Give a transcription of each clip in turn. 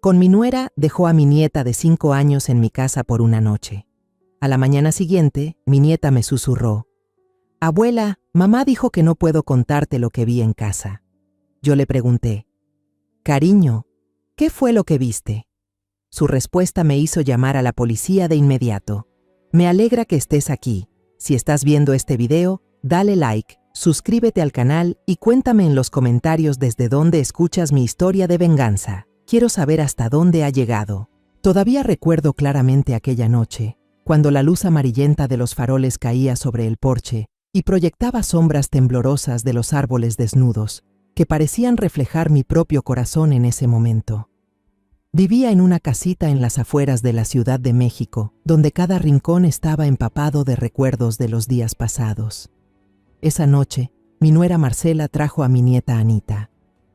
Con mi nuera dejó a mi nieta de 5 años en mi casa por una noche. A la mañana siguiente, mi nieta me susurró: «Abuela, mamá dijo que no puedo contarte lo que vi en casa». Yo le pregunté: «Cariño, ¿qué fue lo que viste?». Su respuesta me hizo llamar a la policía de inmediato. Me alegra que estés aquí. Si estás viendo este video, dale like, suscríbete al canal y cuéntame en los comentarios desde dónde escuchas mi historia de venganza. Quiero saber hasta dónde ha llegado. Todavía recuerdo claramente aquella noche, cuando la luz amarillenta de los faroles caía sobre el porche y proyectaba sombras temblorosas de los árboles desnudos, que parecían reflejar mi propio corazón en ese momento. Vivía en una casita en las afueras de la Ciudad de México, donde cada rincón estaba empapado de recuerdos de los días pasados. Esa noche, mi nuera Marcela trajo a mi nieta Anita.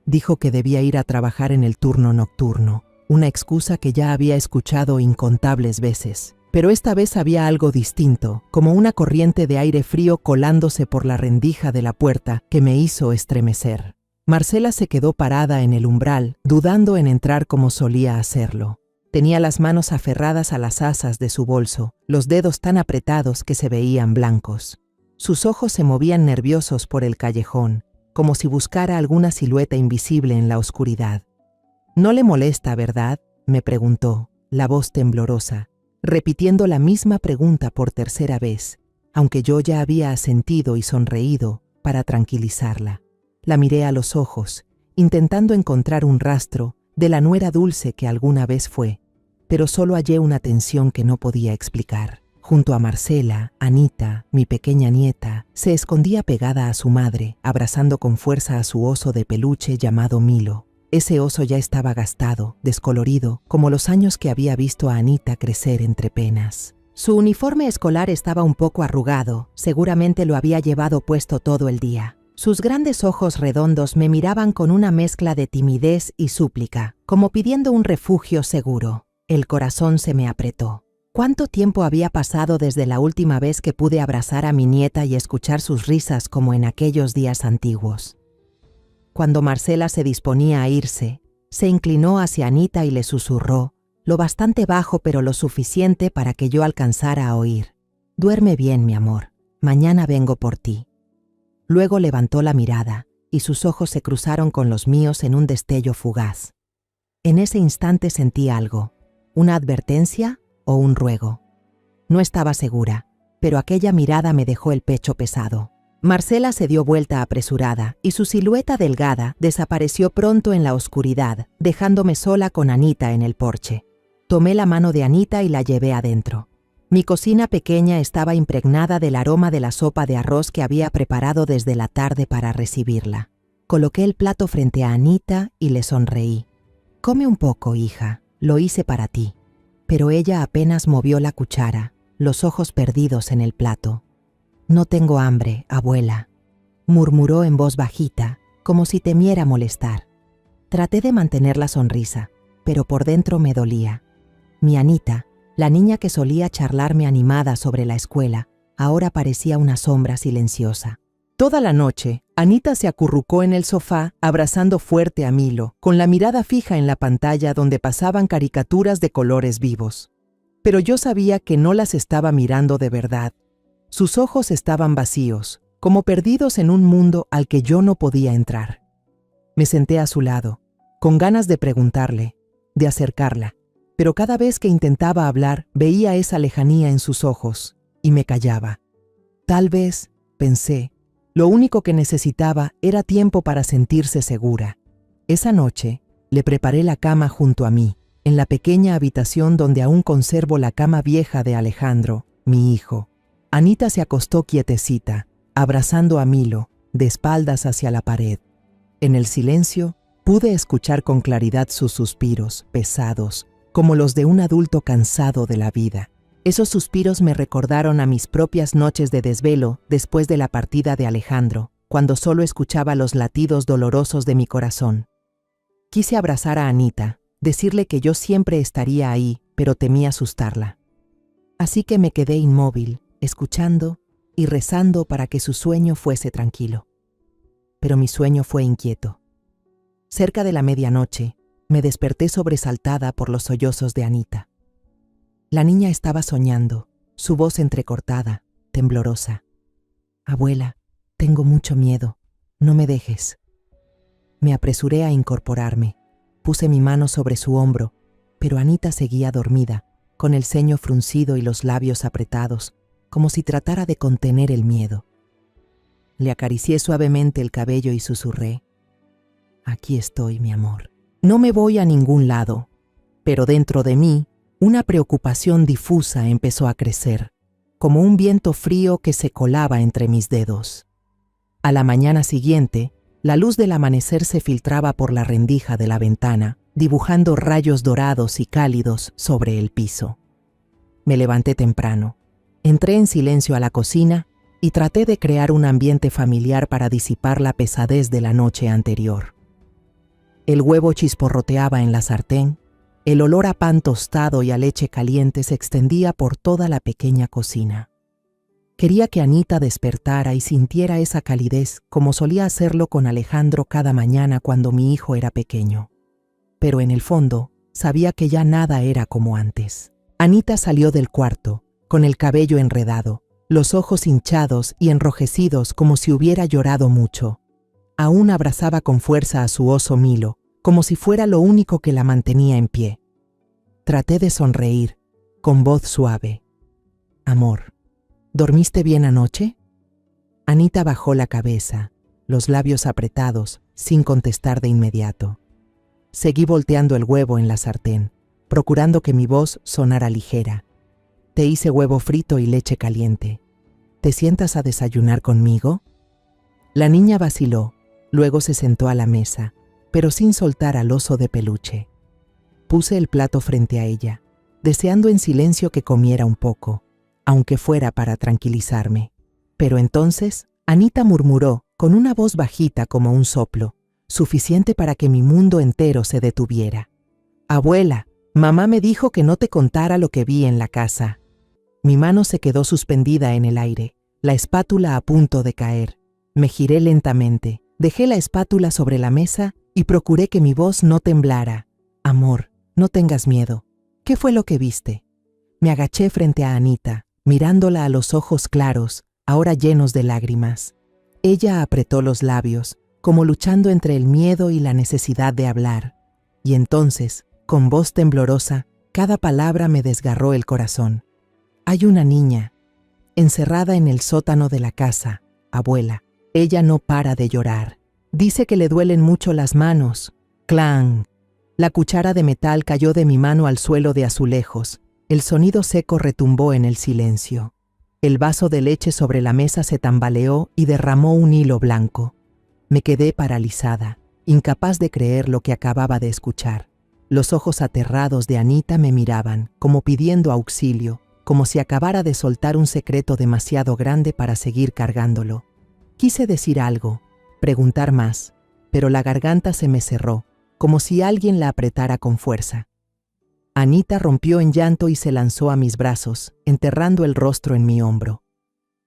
Dijo que debía ir a trabajar en el turno nocturno, una excusa que ya había escuchado incontables veces. Pero esta vez había algo distinto, como una corriente de aire frío colándose por la rendija de la puerta que me hizo estremecer. Marcela se quedó parada en el umbral, dudando en entrar como solía hacerlo. Tenía las manos aferradas a las asas de su bolso, los dedos tan apretados que se veían blancos. Sus ojos se movían nerviosos por el callejón, como si buscara alguna silueta invisible en la oscuridad. «¿No le molesta, verdad?», me preguntó, la voz temblorosa, repitiendo la misma pregunta por tercera vez, aunque yo ya había asentido y sonreído para tranquilizarla. La miré a los ojos, intentando encontrar un rastro de la nuera dulce que alguna vez fue, pero solo hallé una tensión que no podía explicar. Junto a Marcela, Anita, mi pequeña nieta, se escondía pegada a su madre, abrazando con fuerza a su oso de peluche llamado Milo. Ese oso ya estaba gastado, descolorido, como los años que había visto a Anita crecer entre penas. Su uniforme escolar estaba un poco arrugado, seguramente lo había llevado puesto todo el día. Sus grandes ojos redondos me miraban con una mezcla de timidez y súplica, como pidiendo un refugio seguro. El corazón se me apretó. ¿Cuánto tiempo había pasado desde la última vez que pude abrazar a mi nieta y escuchar sus risas como en aquellos días antiguos? Cuando Marcela se disponía a irse, se inclinó hacia Anita y le susurró, lo bastante bajo pero lo suficiente para que yo alcanzara a oír: «Duerme bien, mi amor, mañana vengo por ti». Luego levantó la mirada y sus ojos se cruzaron con los míos en un destello fugaz. En ese instante sentí algo, una advertencia o un ruego. No estaba segura, pero aquella mirada me dejó el pecho pesado. Marcela se dio vuelta apresurada y su silueta delgada desapareció pronto en la oscuridad, dejándome sola con Anita en el porche. Tomé la mano de Anita y la llevé adentro. Mi cocina pequeña estaba impregnada del aroma de la sopa de arroz que había preparado desde la tarde para recibirla. Coloqué el plato frente a Anita y le sonreí. «Come un poco, hija, lo hice para ti». Pero ella apenas movió la cuchara, los ojos perdidos en el plato. «No tengo hambre, abuela», murmuró en voz bajita, como si temiera molestar. Traté de mantener la sonrisa, pero por dentro me dolía. Mi Anita, la niña que solía charlarme animada sobre la escuela, ahora parecía una sombra silenciosa. Toda la noche, Anita se acurrucó en el sofá, abrazando fuerte a Milo, con la mirada fija en la pantalla donde pasaban caricaturas de colores vivos. Pero yo sabía que no las estaba mirando de verdad. Sus ojos estaban vacíos, como perdidos en un mundo al que yo no podía entrar. Me senté a su lado, con ganas de preguntarle, de acercarla, pero cada vez que intentaba hablar veía esa lejanía en sus ojos y me callaba. Tal vez, pensé, lo único que necesitaba era tiempo para sentirse segura. Esa noche le preparé la cama junto a mí, en la pequeña habitación donde aún conservo la cama vieja de Alejandro, mi hijo. Anita se acostó quietecita, abrazando a Milo, de espaldas hacia la pared. En el silencio, pude escuchar con claridad sus suspiros, pesados, como los de un adulto cansado de la vida. Esos suspiros me recordaron a mis propias noches de desvelo después de la partida de Alejandro, cuando solo escuchaba los latidos dolorosos de mi corazón. Quise abrazar a Anita, decirle que yo siempre estaría ahí, pero temí asustarla. Así que me quedé inmóvil, escuchando y rezando para que su sueño fuese tranquilo. Pero mi sueño fue inquieto. Cerca de la medianoche, Me desperté sobresaltada por los sollozos de Anita. La niña estaba soñando, su voz entrecortada, temblorosa. Abuela, tengo mucho miedo, no me dejes. Me apresuré a incorporarme. Puse mi mano sobre su hombro, pero Anita seguía dormida, con el ceño fruncido y los labios apretados, como si tratara de contener el miedo. Le acaricié suavemente el cabello y susurré: «Aquí estoy, mi amor. No me voy a ningún lado». Pero dentro de mí, una preocupación difusa empezó a crecer, como un viento frío que se colaba entre mis dedos. A la mañana siguiente, la luz del amanecer se filtraba por la rendija de la ventana, dibujando rayos dorados y cálidos sobre el piso. Me levanté temprano. Entré en silencio a la cocina y traté de crear un ambiente familiar para disipar la pesadez de la noche anterior. El huevo chisporroteaba en la sartén, el olor a pan tostado y a leche caliente se extendía por toda la pequeña cocina. Quería que Anita despertara y sintiera esa calidez como solía hacerlo con Alejandro cada mañana cuando mi hijo era pequeño. Pero en el fondo, sabía que ya nada era como antes. Anita salió del cuarto, con el cabello enredado, los ojos hinchados y enrojecidos como si hubiera llorado mucho. Aún abrazaba con fuerza a su oso Milo, como si fuera lo único que la mantenía en pie. Traté de sonreír, con voz suave. «Amor, ¿dormiste bien anoche?» Anita bajó la cabeza, los labios apretados, sin contestar de inmediato. Seguí volteando el huevo en la sartén, procurando que mi voz sonara ligera. «Te hice huevo frito y leche caliente. ¿Te sientas a desayunar conmigo?» La niña vaciló, luego se sentó a la mesa, pero sin soltar al oso de peluche. Puse el plato frente a ella, deseando en silencio que comiera un poco, aunque fuera para tranquilizarme. Pero entonces, Anita murmuró, con una voz bajita como un soplo, suficiente para que mi mundo entero se detuviera: «Abuela, mamá me dijo que no te contara lo que vi en la casa». Mi mano se quedó suspendida en el aire, la espátula a punto de caer. Me giré lentamente, dejé la espátula sobre la mesa y procuré que mi voz no temblara. «Amor, no tengas miedo. ¿Qué fue lo que viste?» Me agaché frente a Anita, mirándola a los ojos claros, ahora llenos de lágrimas. Ella apretó los labios, como luchando entre el miedo y la necesidad de hablar. Y entonces, con voz temblorosa, cada palabra me desgarró el corazón. «Hay una niña, encerrada en el sótano de la casa, abuela. Ella no para de llorar. Dice que le duelen mucho las manos». ¡Clang! La cuchara de metal cayó de mi mano al suelo de azulejos. El sonido seco retumbó en el silencio. El vaso de leche sobre la mesa se tambaleó y derramó un hilo blanco. Me quedé paralizada, incapaz de creer lo que acababa de escuchar. Los ojos aterrados de Anita me miraban, como pidiendo auxilio, como si acabara de soltar un secreto demasiado grande para seguir cargándolo. Quise decir algo, preguntar más, pero la garganta se me cerró, como si alguien la apretara con fuerza. Anita rompió en llanto y se lanzó a mis brazos, enterrando el rostro en mi hombro.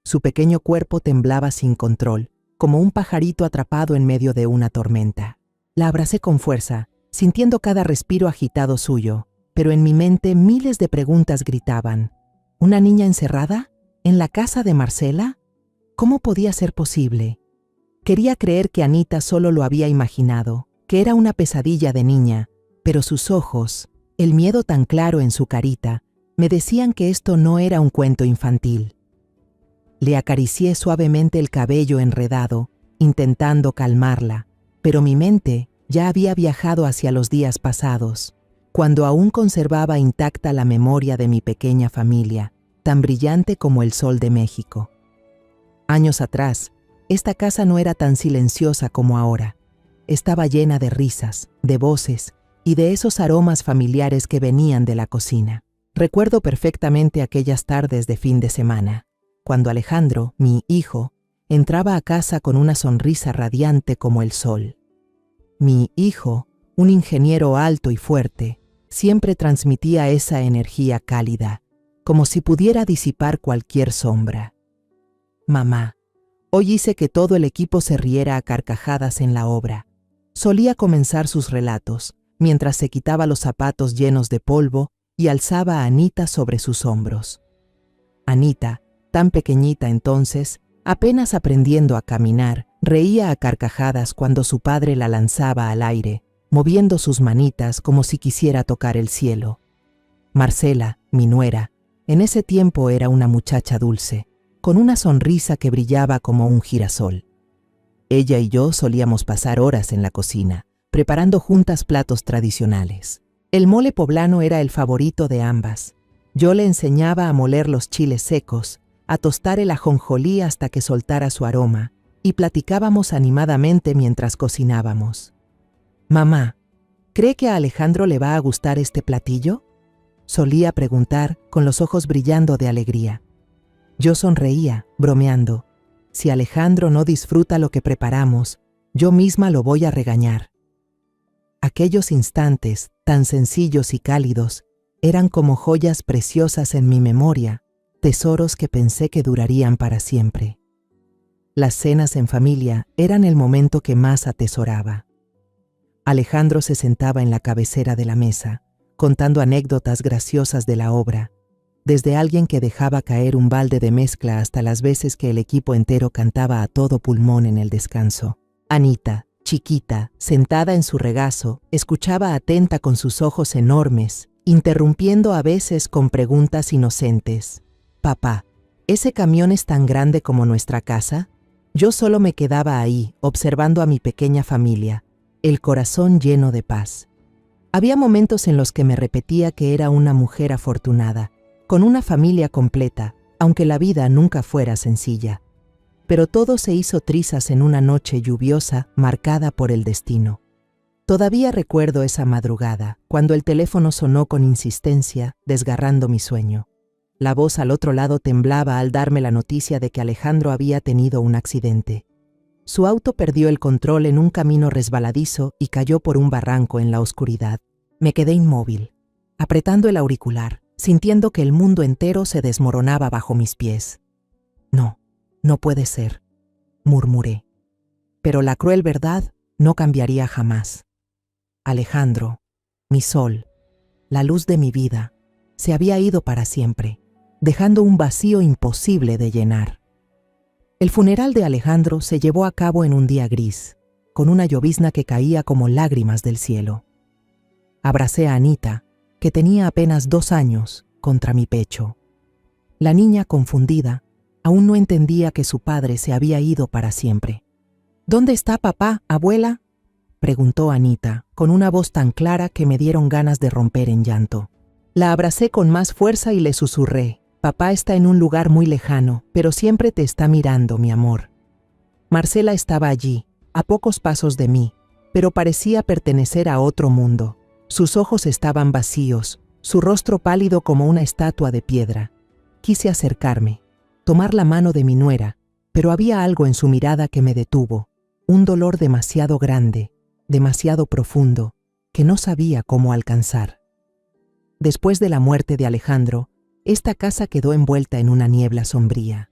Su pequeño cuerpo temblaba sin control, como un pajarito atrapado en medio de una tormenta. La abracé con fuerza, sintiendo cada respiro agitado suyo, pero en mi mente miles de preguntas gritaban. ¿Una niña encerrada? ¿En la casa de Marcela? ¿Cómo podía ser posible? Quería creer que Anita solo lo había imaginado, que era una pesadilla de niña, pero sus ojos, el miedo tan claro en su carita, me decían que esto no era un cuento infantil. Le acaricié suavemente el cabello enredado, intentando calmarla, pero mi mente ya había viajado hacia los días pasados, cuando aún conservaba intacta la memoria de mi pequeña familia, tan brillante como el sol de México. Años atrás, esta casa no era tan silenciosa como ahora. Estaba llena de risas, de voces y de esos aromas familiares que venían de la cocina. Recuerdo perfectamente aquellas tardes de fin de semana, cuando Alejandro, mi hijo, entraba a casa con una sonrisa radiante como el sol. Mi hijo, un ingeniero alto y fuerte, siempre transmitía esa energía cálida, como si pudiera disipar cualquier sombra. «Mamá, hoy hice que todo el equipo se riera a carcajadas en la obra». Solía comenzar sus relatos, mientras se quitaba los zapatos llenos de polvo y alzaba a Anita sobre sus hombros. Anita, tan pequeñita entonces, apenas aprendiendo a caminar, reía a carcajadas cuando su padre la lanzaba al aire, moviendo sus manitas como si quisiera tocar el cielo. Marcela, mi nuera, en ese tiempo era una muchacha dulce, con una sonrisa que brillaba como un girasol. Ella y yo solíamos pasar horas en la cocina, preparando juntas platos tradicionales. El mole poblano era el favorito de ambas. Yo le enseñaba a moler los chiles secos, a tostar el ajonjolí hasta que soltara su aroma, y platicábamos animadamente mientras cocinábamos. «Mamá, ¿cree que a Alejandro le va a gustar este platillo?», solía preguntar con los ojos brillando de alegría. Yo sonreía, bromeando. Si Alejandro no disfruta lo que preparamos, yo misma lo voy a regañar. Aquellos instantes, tan sencillos y cálidos, eran como joyas preciosas en mi memoria, tesoros que pensé que durarían para siempre. Las cenas en familia eran el momento que más atesoraba. Alejandro se sentaba en la cabecera de la mesa, contando anécdotas graciosas de la obra, desde alguien que dejaba caer un balde de mezcla hasta las veces que el equipo entero cantaba a todo pulmón en el descanso. Anita, chiquita, sentada en su regazo, escuchaba atenta con sus ojos enormes, interrumpiendo a veces con preguntas inocentes. «Papá, ¿ese camión es tan grande como nuestra casa?». Yo solo me quedaba ahí, observando a mi pequeña familia, el corazón lleno de paz. Había momentos en los que me repetía que era una mujer afortunada, con una familia completa, aunque la vida nunca fuera sencilla. Pero todo se hizo trizas en una noche lluviosa marcada por el destino. Todavía recuerdo esa madrugada, cuando el teléfono sonó con insistencia, desgarrando mi sueño. La voz al otro lado temblaba al darme la noticia de que Alejandro había tenido un accidente. Su auto perdió el control en un camino resbaladizo y cayó por un barranco en la oscuridad. Me quedé inmóvil, apretando el auricular, sintiendo que el mundo entero se desmoronaba bajo mis pies. «No, no puede ser», murmuré. Pero la cruel verdad no cambiaría jamás. Alejandro, mi sol, la luz de mi vida, se había ido para siempre, dejando un vacío imposible de llenar. El funeral de Alejandro se llevó a cabo en un día gris, con una llovizna que caía como lágrimas del cielo. Abracé a Anita, que tenía apenas 2 años, contra mi pecho. La niña, confundida, aún no entendía que su padre se había ido para siempre. «¿Dónde está papá, abuela?», preguntó Anita, con una voz tan clara que me dieron ganas de romper en llanto. La abracé con más fuerza y le susurré: «Papá está en un lugar muy lejano, pero siempre te está mirando, mi amor». Marcela estaba allí, a pocos pasos de mí, pero parecía pertenecer a otro mundo. Sus ojos estaban vacíos, su rostro pálido como una estatua de piedra. Quise acercarme, tomar la mano de mi nuera, pero había algo en su mirada que me detuvo, un dolor demasiado grande, demasiado profundo, que no sabía cómo alcanzar. Después de la muerte de Alejandro, esta casa quedó envuelta en una niebla sombría.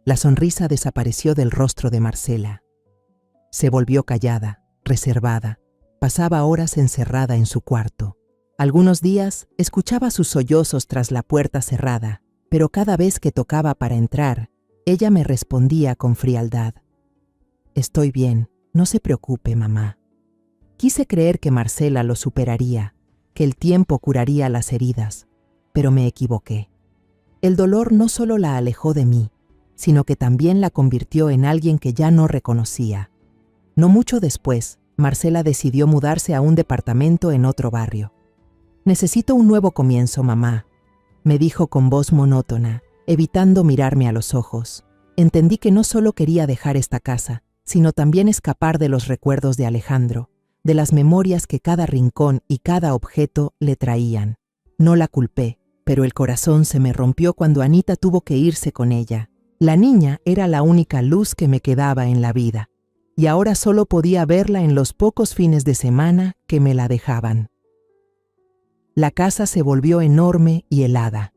La sonrisa desapareció del rostro de Marcela. Se volvió callada, reservada. Pasaba horas encerrada en su cuarto. Algunos días escuchaba sus sollozos tras la puerta cerrada, pero cada vez que tocaba para entrar, ella me respondía con frialdad: «Estoy bien, no se preocupe, mamá». Quise creer que Marcela lo superaría, que el tiempo curaría las heridas, pero me equivoqué. El dolor no solo la alejó de mí, sino que también la convirtió en alguien que ya no reconocía. No mucho después, Marcela decidió mudarse a un departamento en otro barrio. «Necesito un nuevo comienzo, mamá», me dijo con voz monótona, evitando mirarme a los ojos. Entendí que no solo quería dejar esta casa, sino también escapar de los recuerdos de Alejandro, de las memorias que cada rincón y cada objeto le traían. No la culpé, pero el corazón se me rompió cuando Anita tuvo que irse con ella. La niña era la única luz que me quedaba en la vida, y ahora solo podía verla en los pocos fines de semana que me la dejaban. La casa se volvió enorme y helada.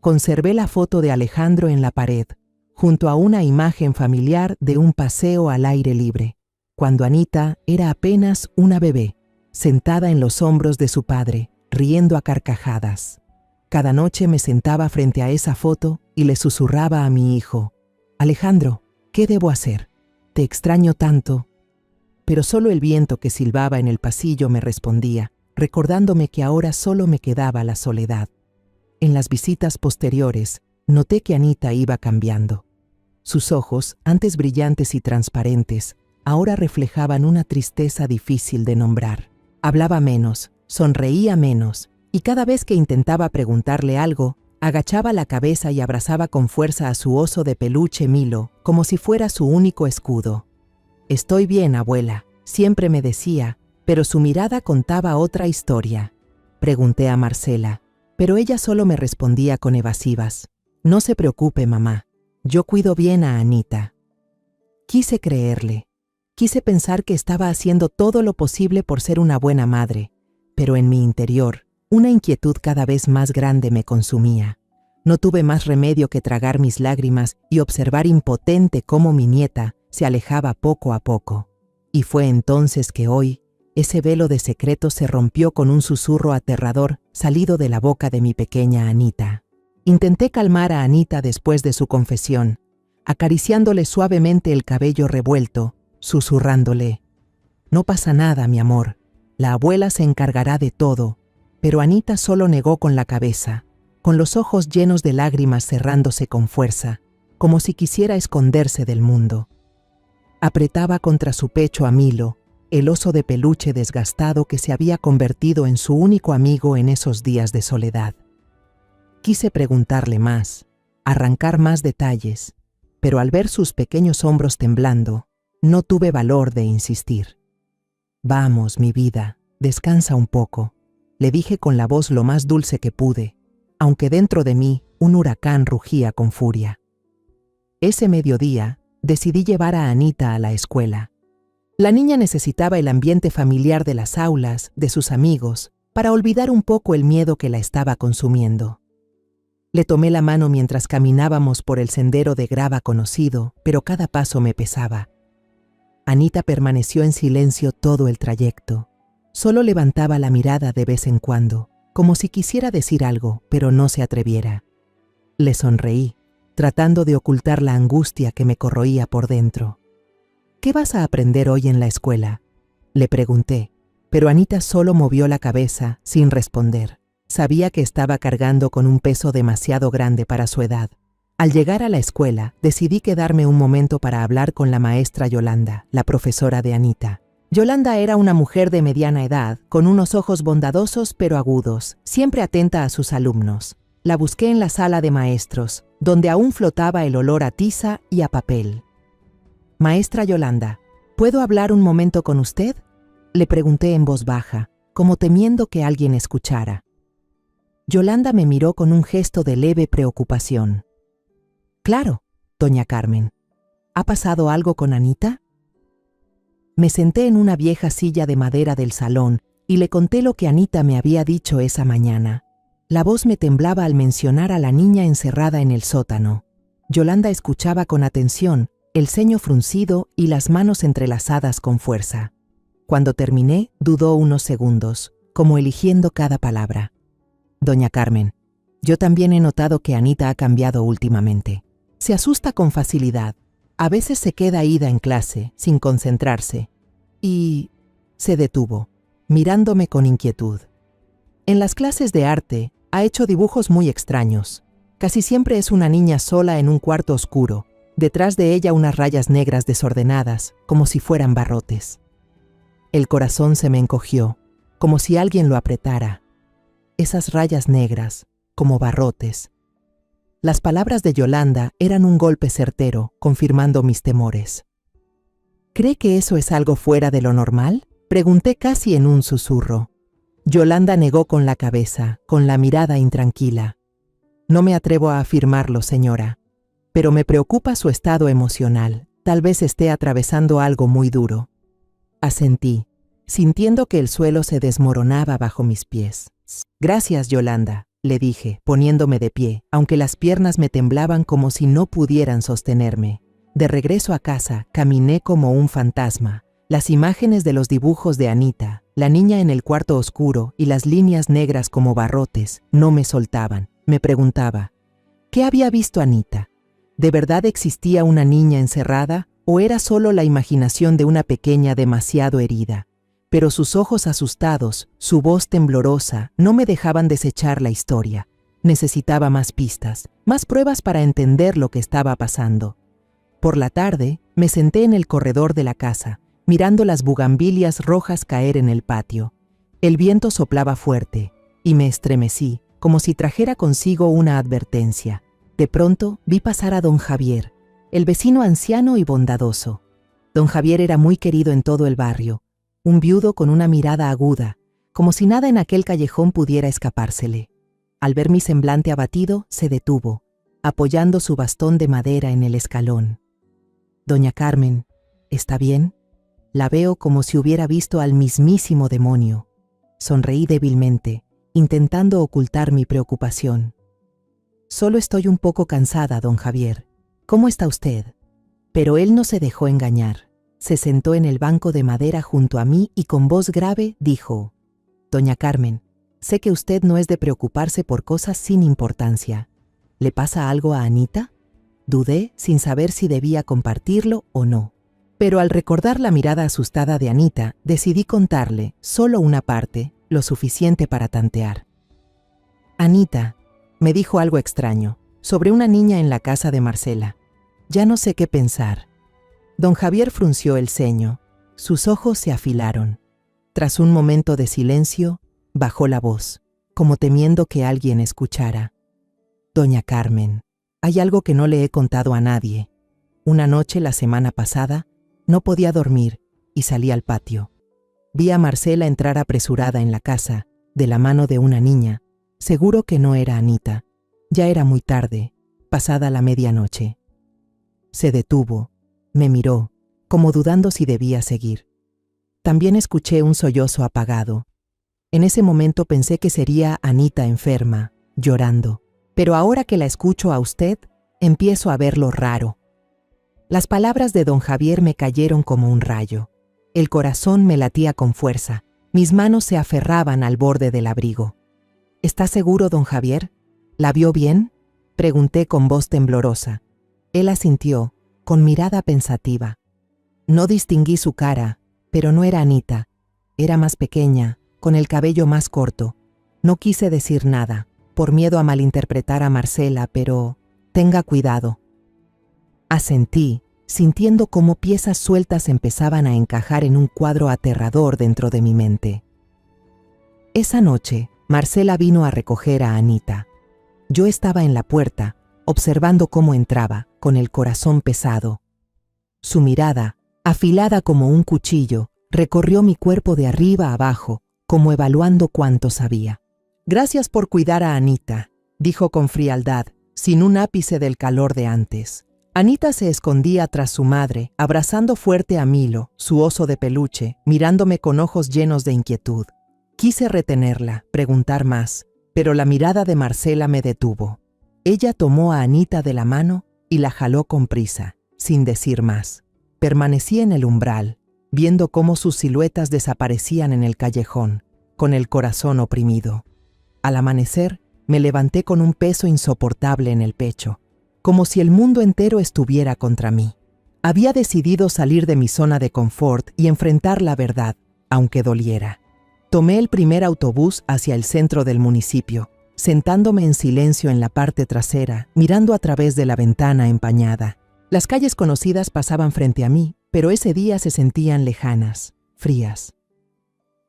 Conservé la foto de Alejandro en la pared, junto a una imagen familiar de un paseo al aire libre, cuando Anita era apenas una bebé, sentada en los hombros de su padre, riendo a carcajadas. Cada noche me sentaba frente a esa foto y le susurraba a mi hijo: Alejandro, ¿qué debo hacer? Te extraño tanto. Pero solo el viento que silbaba en el pasillo me respondía, recordándome que ahora solo me quedaba la soledad. En las visitas posteriores, noté que Anita iba cambiando. Sus ojos, antes brillantes y transparentes, ahora reflejaban una tristeza difícil de nombrar. Hablaba menos, sonreía menos, y cada vez que intentaba preguntarle algo, agachaba la cabeza y abrazaba con fuerza a su oso de peluche Milo, como si fuera su único escudo. «Estoy bien, abuela», siempre me decía, pero su mirada contaba otra historia. Pregunté a Marcela, pero ella solo me respondía con evasivas: «No se preocupe, mamá, yo cuido bien a Anita». Quise creerle. Quise pensar que estaba haciendo todo lo posible por ser una buena madre, pero en mi interior, una inquietud cada vez más grande me consumía. No tuve más remedio que tragar mis lágrimas y observar impotente cómo mi nieta se alejaba poco a poco. Y fue entonces que hoy, ese velo de secreto se rompió con un susurro aterrador salido de la boca de mi pequeña Anita. Intenté calmar a Anita después de su confesión, acariciándole suavemente el cabello revuelto, susurrándole: «No pasa nada, mi amor, la abuela se encargará de todo». Pero Anita solo negó con la cabeza, con los ojos llenos de lágrimas cerrándose con fuerza, como si quisiera esconderse del mundo. Apretaba contra su pecho a Milo, el oso de peluche desgastado que se había convertido en su único amigo en esos días de soledad. Quise preguntarle más, arrancar más detalles, pero al ver sus pequeños hombros temblando, no tuve valor de insistir. «Vamos, mi vida, descansa un poco», le dije con la voz lo más dulce que pude, aunque dentro de mí un huracán rugía con furia. Ese mediodía decidí llevar a Anita a la escuela. La niña necesitaba el ambiente familiar de las aulas, de sus amigos, para olvidar un poco el miedo que la estaba consumiendo. Le tomé la mano mientras caminábamos por el sendero de grava conocido, pero cada paso me pesaba. Anita permaneció en silencio todo el trayecto. Solo levantaba la mirada de vez en cuando, como si quisiera decir algo, pero no se atreviera. Le sonreí, tratando de ocultar la angustia que me corroía por dentro. «¿Qué vas a aprender hoy en la escuela?», le pregunté, pero Anita solo movió la cabeza sin responder. Sabía que estaba cargando con un peso demasiado grande para su edad. Al llegar a la escuela, decidí quedarme un momento para hablar con la maestra Yolanda, la profesora de Anita. Yolanda era una mujer de mediana edad, con unos ojos bondadosos pero agudos, siempre atenta a sus alumnos. La busqué en la sala de maestros, donde aún flotaba el olor a tiza y a papel. «Maestra Yolanda, ¿puedo hablar un momento con usted?», le pregunté en voz baja, como temiendo que alguien escuchara. Yolanda me miró con un gesto de leve preocupación. «Claro, doña Carmen. ¿Ha pasado algo con Anita?». Me senté en una vieja silla de madera del salón y le conté lo que Anita me había dicho esa mañana. La voz me temblaba al mencionar a la niña encerrada en el sótano. Yolanda escuchaba con atención, el ceño fruncido y las manos entrelazadas con fuerza. Cuando terminé, dudó unos segundos, como eligiendo cada palabra. «Doña Carmen, yo también he notado que Anita ha cambiado últimamente. Se asusta con facilidad. A veces se queda ida en clase, sin concentrarse». Y se detuvo, mirándome con inquietud. «En las clases de arte ha hecho dibujos muy extraños. Casi siempre es una niña sola en un cuarto oscuro, detrás de ella unas rayas negras desordenadas, como si fueran barrotes». El corazón se me encogió, como si alguien lo apretara. Esas rayas negras, como barrotes. Las palabras de Yolanda eran un golpe certero, confirmando mis temores. «¿Cree que eso es algo fuera de lo normal?», pregunté casi en un susurro. Yolanda negó con la cabeza, con la mirada intranquila. «No me atrevo a afirmarlo, señora, pero me preocupa su estado emocional. Tal vez esté atravesando algo muy duro». Asentí, sintiendo que el suelo se desmoronaba bajo mis pies. «Gracias, Yolanda», le dije, poniéndome de pie, aunque las piernas me temblaban como si no pudieran sostenerme. De regreso a casa, caminé como un fantasma. Las imágenes de los dibujos de Anita, La niña en el cuarto oscuro y las líneas negras como barrotes no me soltaban. Me preguntaba, ¿qué había visto Anita? ¿De verdad existía una niña encerrada o era solo la imaginación de una pequeña demasiado herida? Pero sus ojos asustados, su voz temblorosa, no me dejaban desechar la historia. Necesitaba más pistas, más pruebas para entender lo que estaba pasando. Por la tarde, me senté en el corredor de la casa, mirando las bugambilias rojas caer en el patio. El viento soplaba fuerte, y me estremecí, como si trajera consigo una advertencia. De pronto, vi pasar a don Javier, el vecino anciano y bondadoso. Don Javier era muy querido en todo el barrio, un viudo con una mirada aguda, como si nada en aquel callejón pudiera escapársele. Al ver mi semblante abatido, se detuvo, apoyando su bastón de madera en el escalón. «Doña Carmen, ¿está bien?» La veo como si hubiera visto al mismísimo demonio. Sonreí débilmente, intentando ocultar mi preocupación. «Solo estoy un poco cansada, don Javier. ¿Cómo está usted?» Pero él no se dejó engañar. Se sentó en el banco de madera junto a mí y con voz grave dijo, «Doña Carmen, sé que usted no es de preocuparse por cosas sin importancia. ¿Le pasa algo a Anita?» Dudé sin saber si debía compartirlo o no. Pero al recordar la mirada asustada de Anita, decidí contarle solo una parte, lo suficiente para tantear. «Anita», me dijo algo extraño, sobre una niña en la casa de Marcela. Ya no sé qué pensar. Don Javier frunció el ceño. Sus ojos se afilaron. Tras un momento de silencio, bajó la voz, como temiendo que alguien escuchara. «Doña Carmen, hay algo que no le he contado a nadie. Una noche la semana pasada, no podía dormir y salí al patio. Vi a Marcela entrar apresurada en la casa, de la mano de una niña. Seguro que no era Anita. Ya era muy tarde, pasada la medianoche. Se detuvo, me miró, como dudando si debía seguir. También escuché un sollozo apagado. En ese momento pensé que sería Anita enferma, llorando. Pero ahora que la escucho a usted, empiezo a verlo raro. Las palabras de don Javier me cayeron como un rayo. El corazón me latía con fuerza. Mis manos se aferraban al borde del abrigo. «¿Está seguro, don Javier? ¿La vio bien?», pregunté con voz temblorosa. Él asintió, con mirada pensativa. No distinguí su cara, pero no era Anita. Era más pequeña, con el cabello más corto. No quise decir nada, por miedo a malinterpretar a Marcela, pero tenga cuidado. Asentí, sintiendo cómo piezas sueltas empezaban a encajar en un cuadro aterrador dentro de mi mente. Esa noche, Marcela vino a recoger a Anita. Yo estaba en la puerta, observando cómo entraba, con el corazón pesado. Su mirada, afilada como un cuchillo, recorrió mi cuerpo de arriba a abajo, como evaluando cuánto sabía. «Gracias por cuidar a Anita», dijo con frialdad, sin un ápice del calor de antes. Anita se escondía tras su madre, abrazando fuerte a Milo, su oso de peluche, mirándome con ojos llenos de inquietud. Quise retenerla, preguntar más, pero la mirada de Marcela me detuvo. Ella tomó a Anita de la mano y la jaló con prisa, sin decir más. Permanecí en el umbral, viendo cómo sus siluetas desaparecían en el callejón, con el corazón oprimido. Al amanecer, me levanté con un peso insoportable en el pecho, como si el mundo entero estuviera contra mí. Había decidido salir de mi zona de confort y enfrentar la verdad, aunque doliera. Tomé el primer autobús hacia el centro del municipio, sentándome en silencio en la parte trasera, mirando a través de la ventana empañada. Las calles conocidas pasaban frente a mí, pero ese día se sentían lejanas, frías.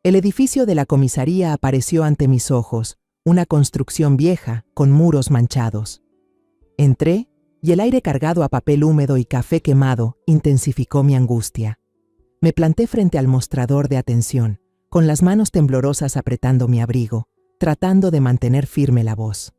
El edificio de la comisaría apareció ante mis ojos, una construcción vieja con muros manchados. Entré y el aire cargado a papel húmedo y café quemado intensificó mi angustia. Me planté frente al mostrador de atención, con las manos temblorosas apretando mi abrigo, tratando de mantener firme la voz.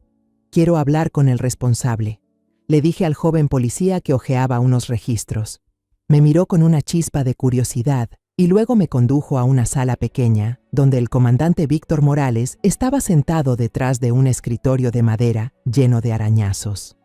«Quiero hablar con el responsable», le dije al joven policía que hojeaba unos registros. Me miró con una chispa de curiosidad y luego me condujo a una sala pequeña, donde el comandante Víctor Morales estaba sentado detrás de un escritorio de madera lleno de arañazos.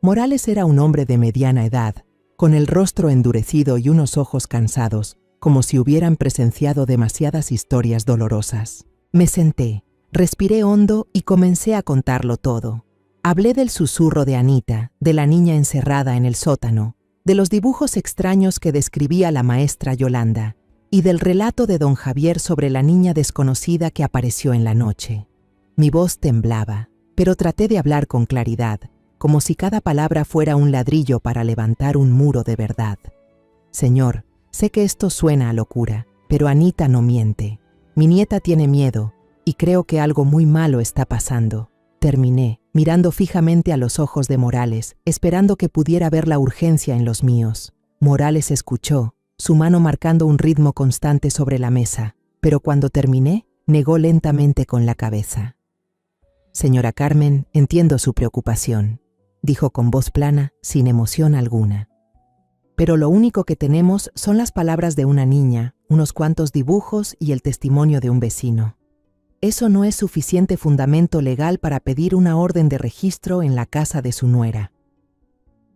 Morales era un hombre de mediana edad, con el rostro endurecido y unos ojos cansados, como si hubieran presenciado demasiadas historias dolorosas. Me senté, respiré hondo y comencé a contarlo todo. Hablé del susurro de Anita, de la niña encerrada en el sótano, de los dibujos extraños que describía la maestra Yolanda y del relato de don Javier sobre la niña desconocida que apareció en la noche. Mi voz temblaba, pero traté de hablar con claridad, como si cada palabra fuera un ladrillo para levantar un muro de verdad. Señor, sé que esto suena a locura, pero Anita no miente. Mi nieta tiene miedo y creo que algo muy malo está pasando. Terminé, mirando fijamente a los ojos de Morales, esperando que pudiera ver la urgencia en los míos. Morales escuchó, su mano marcando un ritmo constante sobre la mesa, pero cuando terminé, negó lentamente con la cabeza. Señora Carmen, entiendo su preocupación, dijo con voz plana, sin emoción alguna. Pero lo único que tenemos son las palabras de una niña, unos cuantos dibujos y el testimonio de un vecino. Eso no es suficiente fundamento legal para pedir una orden de registro en la casa de su nuera.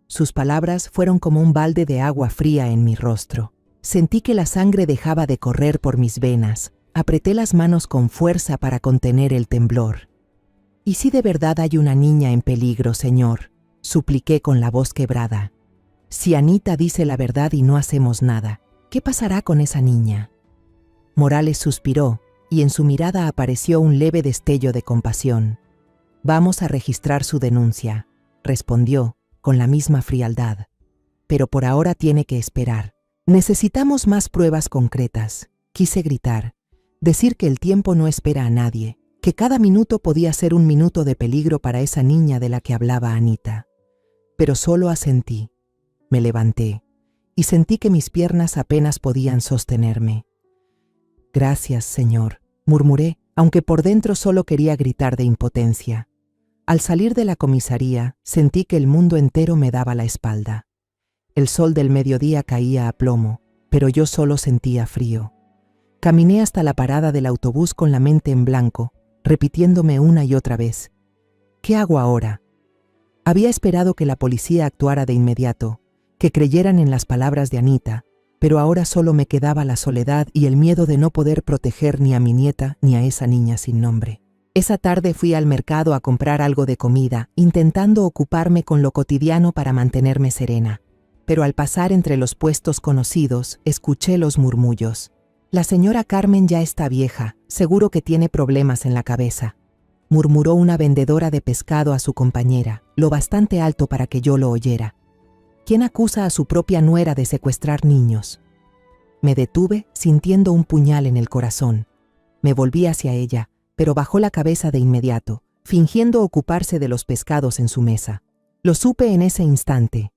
Sus palabras fueron como un balde de agua fría en mi rostro. Sentí que la sangre dejaba de correr por mis venas. Apreté las manos con fuerza para contener el temblor. ¿Y si de verdad hay una niña en peligro, señor?, supliqué con la voz quebrada. Si Anita dice la verdad y no hacemos nada, ¿qué pasará con esa niña? Morales suspiró, y en su mirada apareció un leve destello de compasión. Vamos a registrar su denuncia, respondió, con la misma frialdad. Pero por ahora tiene que esperar. Necesitamos más pruebas concretas. Quise gritar, decir que el tiempo no espera a nadie, que cada minuto podía ser un minuto de peligro para esa niña de la que hablaba Anita. Pero solo asentí. Me levanté, y sentí que mis piernas apenas podían sostenerme. Gracias, señor, murmuré, aunque por dentro solo quería gritar de impotencia. Al salir de la comisaría, sentí que el mundo entero me daba la espalda. El sol del mediodía caía a plomo, pero yo solo sentía frío. Caminé hasta la parada del autobús con la mente en blanco, repitiéndome una y otra vez: ¿qué hago ahora? Había esperado que la policía actuara de inmediato, que creyeran en las palabras de Anita, pero ahora solo me quedaba la soledad y el miedo de no poder proteger ni a mi nieta ni a esa niña sin nombre. Esa tarde fui al mercado a comprar algo de comida, intentando ocuparme con lo cotidiano para mantenerme serena. Pero al pasar entre los puestos conocidos, escuché los murmullos. La señora Carmen ya está vieja, seguro que tiene problemas en la cabeza, murmuró una vendedora de pescado a su compañera, lo bastante alto para que yo lo oyera. ¿Quién acusa a su propia nuera de secuestrar niños? Me detuve, sintiendo un puñal en el corazón. Me volví hacia ella, pero bajó la cabeza de inmediato, fingiendo ocuparse de los pescados en su mesa. Lo supe en ese instante.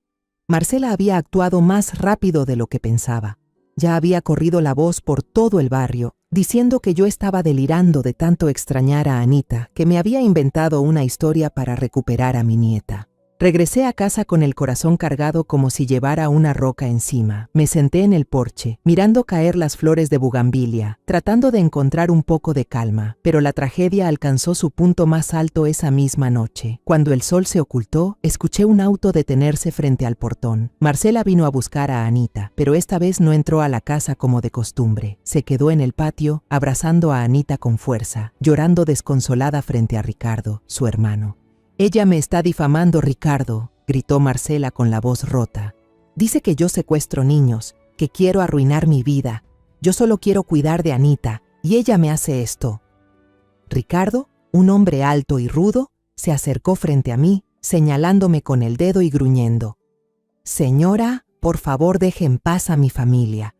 Marcela había actuado más rápido de lo que pensaba. Ya había corrido la voz por todo el barrio, diciendo que yo estaba delirando de tanto extrañar a Anita, que me había inventado una historia para recuperar a mi nieta. Regresé a casa con el corazón cargado como si llevara una roca encima. Me senté en el porche, mirando caer las flores de bugambilia, tratando de encontrar un poco de calma, pero la tragedia alcanzó su punto más alto esa misma noche. Cuando el sol se ocultó, escuché un auto detenerse frente al portón. Marcela vino a buscar a Anita, pero esta vez no entró a la casa como de costumbre. Se quedó en el patio, abrazando a Anita con fuerza, llorando desconsolada frente a Ricardo, su hermano. «Ella me está difamando, Ricardo», gritó Marcela con la voz rota. «Dice que yo secuestro niños, que quiero arruinar mi vida. Yo solo quiero cuidar de Anita, y ella me hace esto». Ricardo, un hombre alto y rudo, se acercó frente a mí, señalándome con el dedo y gruñendo. «Señora, por favor deje en paz a mi familia.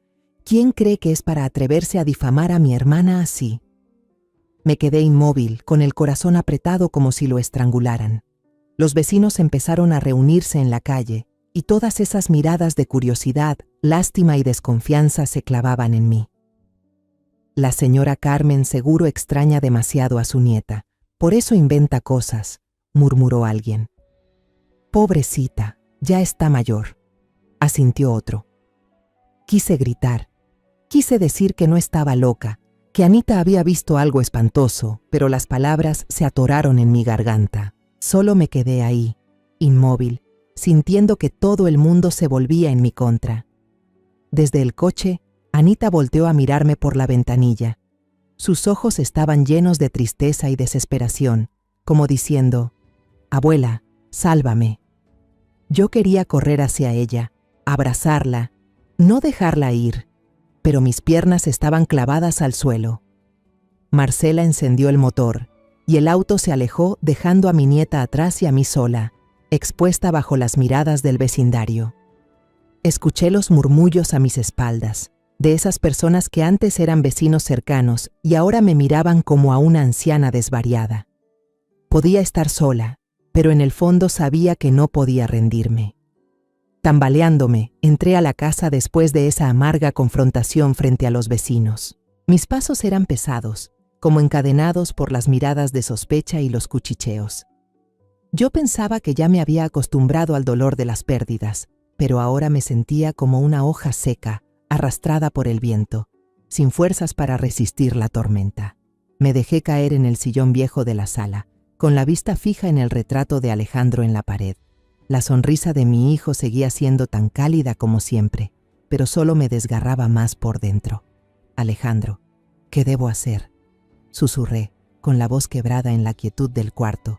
¿Quién cree que es para atreverse a difamar a mi hermana así?» Me quedé inmóvil, con el corazón apretado como si lo estrangularan. Los vecinos empezaron a reunirse en la calle, y todas esas miradas de curiosidad, lástima y desconfianza se clavaban en mí. La señora Carmen seguro extraña demasiado a su nieta, por eso inventa cosas, murmuró alguien. Pobrecita, ya está mayor, asintió otro. Quise gritar, quise decir que no estaba loca, que Anita había visto algo espantoso, pero las palabras se atoraron en mi garganta. Solo me quedé ahí, inmóvil, sintiendo que todo el mundo se volvía en mi contra. Desde el coche, Anita volteó a mirarme por la ventanilla. Sus ojos estaban llenos de tristeza y desesperación, como diciendo, «Abuela, sálvame». Yo quería correr hacia ella, abrazarla, no dejarla ir, pero mis piernas estaban clavadas al suelo. Marcela encendió el motor y el auto se alejó dejando a mi nieta atrás y a mí sola, expuesta bajo las miradas del vecindario. Escuché los murmullos a mis espaldas, de esas personas que antes eran vecinos cercanos y ahora me miraban como a una anciana desvariada. Podía estar sola, pero en el fondo sabía que no podía rendirme. Tambaleándome, entré a la casa después de esa amarga confrontación frente a los vecinos. Mis pasos eran pesados, como encadenados por las miradas de sospecha y los cuchicheos. Yo pensaba que ya me había acostumbrado al dolor de las pérdidas, pero ahora me sentía como una hoja seca, arrastrada por el viento, sin fuerzas para resistir la tormenta. Me dejé caer en el sillón viejo de la sala, con la vista fija en el retrato de Alejandro en la pared. La sonrisa de mi hijo seguía siendo tan cálida como siempre, pero solo me desgarraba más por dentro. «Alejandro, ¿qué debo hacer?», susurré, con la voz quebrada en la quietud del cuarto.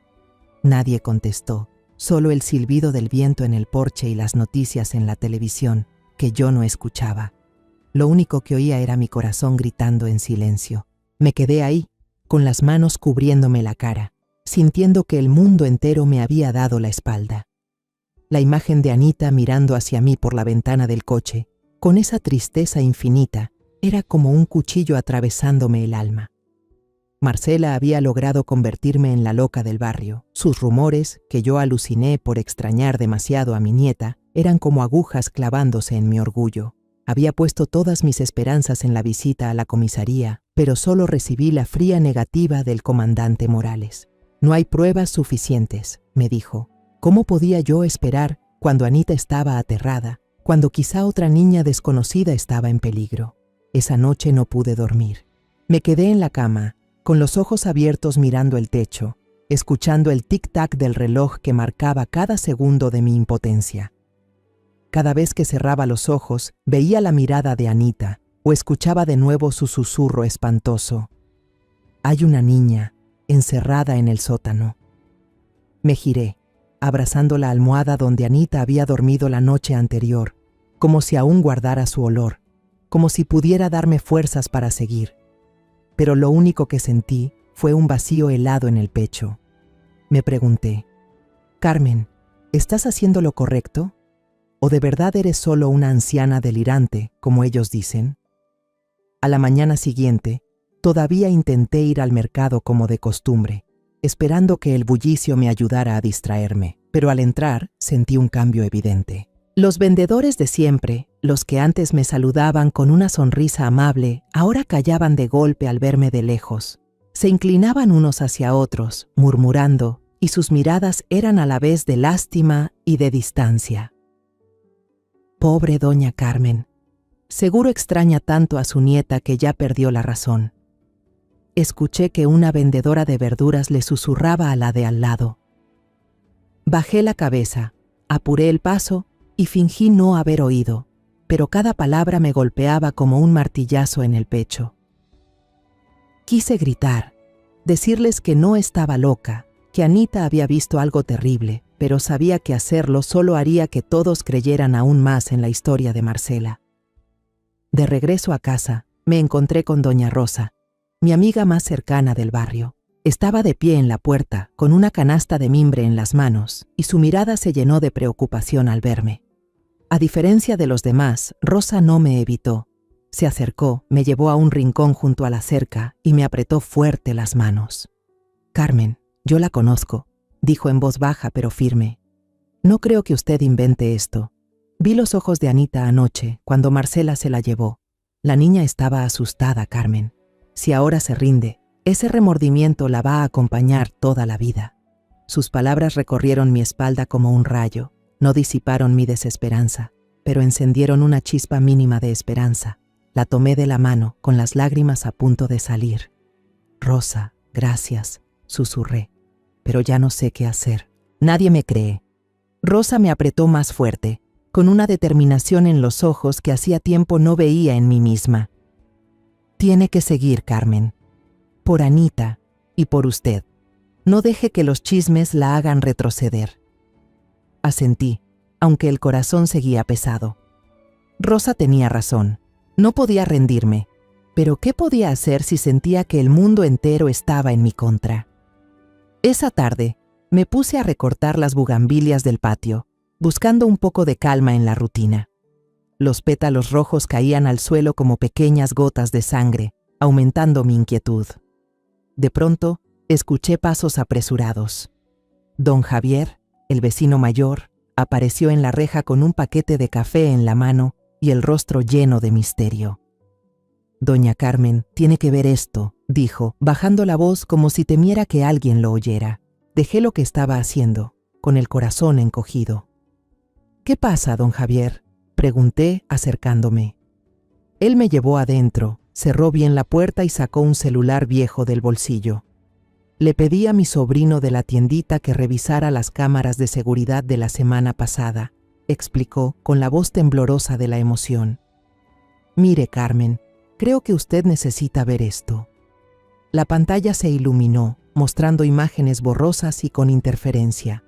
Nadie contestó, solo el silbido del viento en el porche y las noticias en la televisión, que yo no escuchaba. Lo único que oía era mi corazón gritando en silencio. Me quedé ahí, con las manos cubriéndome la cara, sintiendo que el mundo entero me había dado la espalda. La imagen de Anita mirando hacia mí por la ventana del coche, con esa tristeza infinita, era como un cuchillo atravesándome el alma. Marcela había logrado convertirme en la loca del barrio. Sus rumores, que yo aluciné por extrañar demasiado a mi nieta, eran como agujas clavándose en mi orgullo. Había puesto todas mis esperanzas en la visita a la comisaría, pero solo recibí la fría negativa del comandante Morales. «No hay pruebas suficientes», me dijo. ¿Cómo podía yo esperar cuando Anita estaba aterrada, cuando quizá otra niña desconocida estaba en peligro? Esa noche no pude dormir. Me quedé en la cama, con los ojos abiertos mirando el techo, escuchando el tic-tac del reloj que marcaba cada segundo de mi impotencia. Cada vez que cerraba los ojos, veía la mirada de Anita o escuchaba de nuevo su susurro espantoso. «Hay una niña encerrada en el sótano». Me giré, abrazando la almohada donde Anita había dormido la noche anterior, como si aún guardara su olor, como si pudiera darme fuerzas para seguir. Pero lo único que sentí fue un vacío helado en el pecho. Me pregunté, «Carmen, ¿estás haciendo lo correcto? ¿O de verdad eres solo una anciana delirante, como ellos dicen?». A la mañana siguiente, todavía intenté ir al mercado como de costumbre, esperando que el bullicio me ayudara a distraerme, pero al entrar sentí un cambio evidente. Los vendedores de siempre, los que antes me saludaban con una sonrisa amable, ahora callaban de golpe al verme de lejos. Se inclinaban unos hacia otros, murmurando, y sus miradas eran a la vez de lástima y de distancia. «Pobre doña Carmen, seguro extraña tanto a su nieta que ya perdió la razón». Escuché que una vendedora de verduras le susurraba a la de al lado. Bajé la cabeza, apuré el paso y fingí no haber oído, pero cada palabra me golpeaba como un martillazo en el pecho. Quise gritar, decirles que no estaba loca, que Anita había visto algo terrible, pero sabía que hacerlo solo haría que todos creyeran aún más en la historia de Marcela. De regreso a casa, me encontré con doña Rosa, mi amiga más cercana del barrio. Estaba de pie en la puerta, con una canasta de mimbre en las manos, y su mirada se llenó de preocupación al verme. A diferencia de los demás, Rosa no me evitó. Se acercó, me llevó a un rincón junto a la cerca y me apretó fuerte las manos. «Carmen, yo la conozco», dijo en voz baja pero firme. «No creo que usted invente esto. Vi los ojos de Anita anoche, cuando Marcela se la llevó. La niña estaba asustada, Carmen. Si ahora se rinde, ese remordimiento la va a acompañar toda la vida». Sus palabras recorrieron mi espalda como un rayo. No disiparon mi desesperanza, pero encendieron una chispa mínima de esperanza. La tomé de la mano, con las lágrimas a punto de salir. «Rosa, gracias», susurré, «pero ya no sé qué hacer. Nadie me cree». Rosa me apretó más fuerte. con una determinación en los ojos que hacía tiempo no veía en mí misma. Tiene que seguir, Carmen. Por Anita y por usted. No deje que los chismes la hagan retroceder. Asentí, aunque el corazón seguía pesado. Rosa tenía razón. No podía rendirme. Pero ¿qué podía hacer si sentía que el mundo entero estaba en mi contra? Esa tarde, me puse a recortar las bugambilias del patio, buscando un poco de calma en la rutina. Los pétalos rojos caían al suelo como pequeñas gotas de sangre, aumentando mi inquietud. De pronto, escuché pasos apresurados. Don Javier, el vecino mayor, apareció en la reja con un paquete de café en la mano y el rostro lleno de misterio. «Doña Carmen, tiene que ver esto», dijo, bajando la voz como si temiera que alguien lo oyera. Dejé lo que estaba haciendo, con el corazón encogido. «¿Qué pasa, don Javier?», pregunté, acercándome. Él me llevó adentro, cerró bien la puerta y sacó un celular viejo del bolsillo. Le pedí a mi sobrino de la tiendita que revisara las cámaras de seguridad de la semana pasada, explicó con la voz temblorosa de la emoción. «Mire, Carmen, creo que usted necesita ver esto». La pantalla se iluminó, mostrando imágenes borrosas y con interferencia.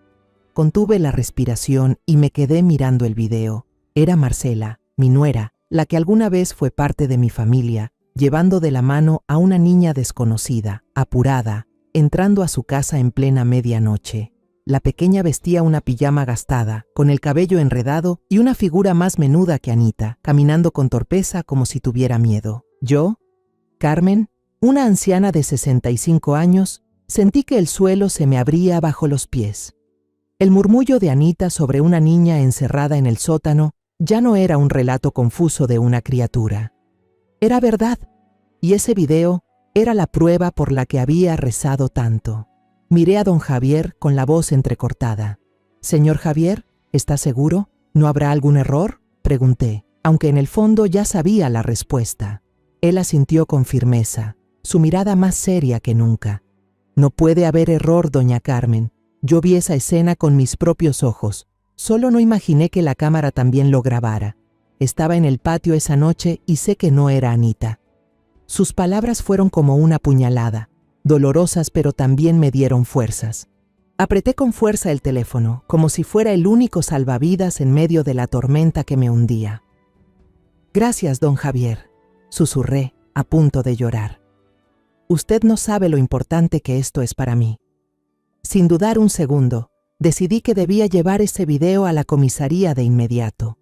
Contuve la respiración y me quedé mirando el video. Era Marcela, mi nuera, la que alguna vez fue parte de mi familia, llevando de la mano a una niña desconocida, apurada, entrando a su casa en plena medianoche. La pequeña vestía una pijama gastada, con el cabello enredado y una figura más menuda que Anita, caminando con torpeza como si tuviera miedo. Yo, Carmen, una anciana de 65 años, sentí que el suelo se me abría bajo los pies. El murmullo de Anita sobre una niña encerrada en el sótano ya no era un relato confuso de una criatura. Era verdad, y ese video era la prueba por la que había rezado tanto. Miré a don Javier con la voz entrecortada. «Señor Javier, ¿está seguro? ¿No habrá algún error?», pregunté, aunque en el fondo ya sabía la respuesta. Él asintió con firmeza, su mirada más seria que nunca. «No puede haber error, doña Carmen. Yo vi esa escena con mis propios ojos. Solo no imaginé que la cámara también lo grabara. Estaba en el patio esa noche y sé que no era Anita». Sus palabras fueron como una puñalada, dolorosas pero también me dieron fuerzas. Apreté con fuerza el teléfono, como si fuera el único salvavidas en medio de la tormenta que me hundía. «Gracias, don Javier», susurré, a punto de llorar. «Usted no sabe lo importante que esto es para mí». Sin dudar un segundo, decidí que debía llevar ese video a la comisaría de inmediato.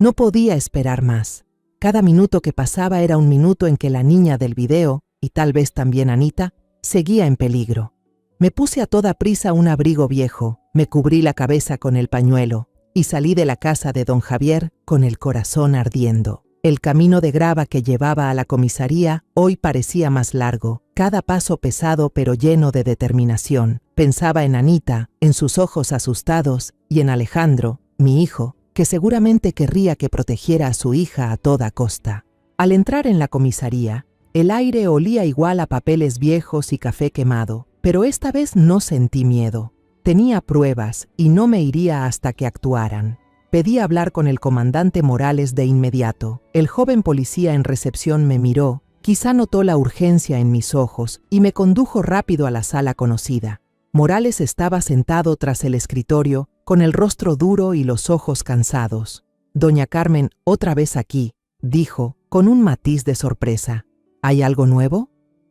No podía esperar más. Cada minuto que pasaba era un minuto en que la niña del video, y tal vez también Anita, seguía en peligro. Me puse a toda prisa un abrigo viejo, me cubrí la cabeza con el pañuelo y salí de la casa de don Javier con el corazón ardiendo. El camino de grava que llevaba a la comisaría hoy parecía más largo, cada paso pesado pero lleno de determinación. Pensaba en Anita, en sus ojos asustados, y en Alejandro, mi hijo, que seguramente querría que protegiera a su hija a toda costa. Al entrar en la comisaría, el aire olía igual a papeles viejos y café quemado, pero esta vez no sentí miedo. Tenía pruebas y no me iría hasta que actuaran. Pedí hablar con el comandante Morales de inmediato. El joven policía en recepción me miró, quizá notó la urgencia en mis ojos y me condujo rápido a la sala conocida. Morales estaba sentado tras el escritorio, con el rostro duro y los ojos cansados. «Doña Carmen, otra vez aquí», dijo, con un matiz de sorpresa. «¿Hay algo nuevo?».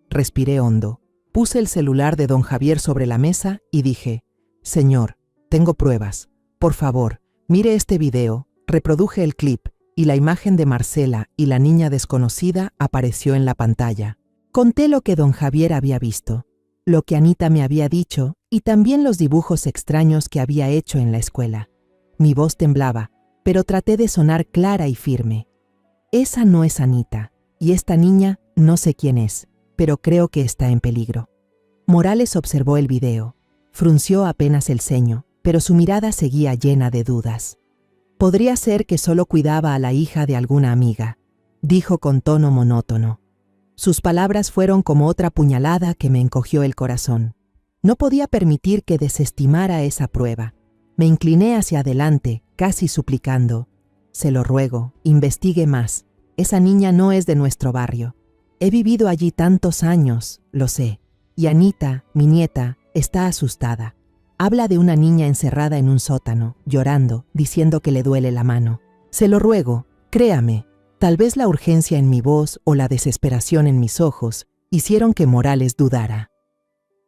Respiré hondo. Puse el celular de don Javier sobre la mesa y dije: «Señor, tengo pruebas. Por favor, mire este video». Reproduje el clip y la imagen de Marcela y la niña desconocida apareció en la pantalla. Conté lo que don Javier había visto, lo que Anita me había dicho y también los dibujos extraños que había hecho en la escuela. Mi voz temblaba, pero traté de sonar clara y firme. «Esa no es Anita, y esta niña no sé quién es, pero creo que está en peligro». Morales observó el video, frunció apenas el ceño, pero su mirada seguía llena de dudas. «Podría ser que solo cuidaba a la hija de alguna amiga», dijo con tono monótono. Sus palabras fueron como otra puñalada que me encogió el corazón. No podía permitir que desestimara esa prueba. Me incliné hacia adelante, casi suplicando, Se lo ruego, investigue más. Esa niña no es de nuestro barrio. He vivido allí tantos años, lo sé. Y Anita, mi nieta, está asustada. Habla de una niña encerrada en un sótano, llorando, diciendo que le duele la mano. Se lo ruego, créame. Tal vez la urgencia en mi voz o la desesperación en mis ojos hicieron que Morales dudara.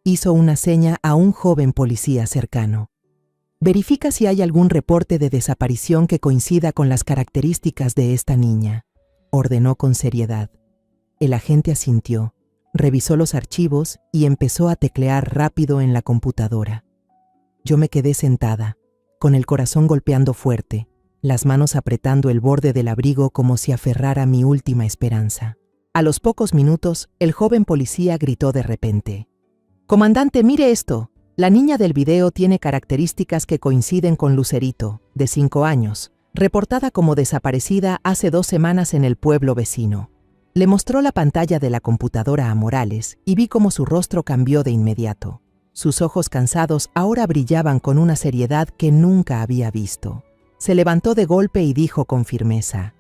Hizo una seña a un joven policía cercano. Verifica si hay algún reporte de desaparición que coincida con las características de esta niña, ordenó con seriedad. El agente asintió, revisó los archivos y empezó a teclear rápido en la computadora. Yo me quedé sentada, con el corazón golpeando fuerte, las manos apretando el borde del abrigo como si aferrara mi última esperanza. A los pocos minutos, el joven policía gritó de repente: «Comandante, mire esto. La niña del video tiene características que coinciden con Lucerito, de 5 años, reportada como desaparecida hace 2 semanas en el pueblo vecino». Le mostró la pantalla de la computadora a Morales y vi cómo su rostro cambió de inmediato. Sus ojos cansados ahora brillaban con una seriedad que nunca había visto. Se levantó de golpe y dijo con firmeza: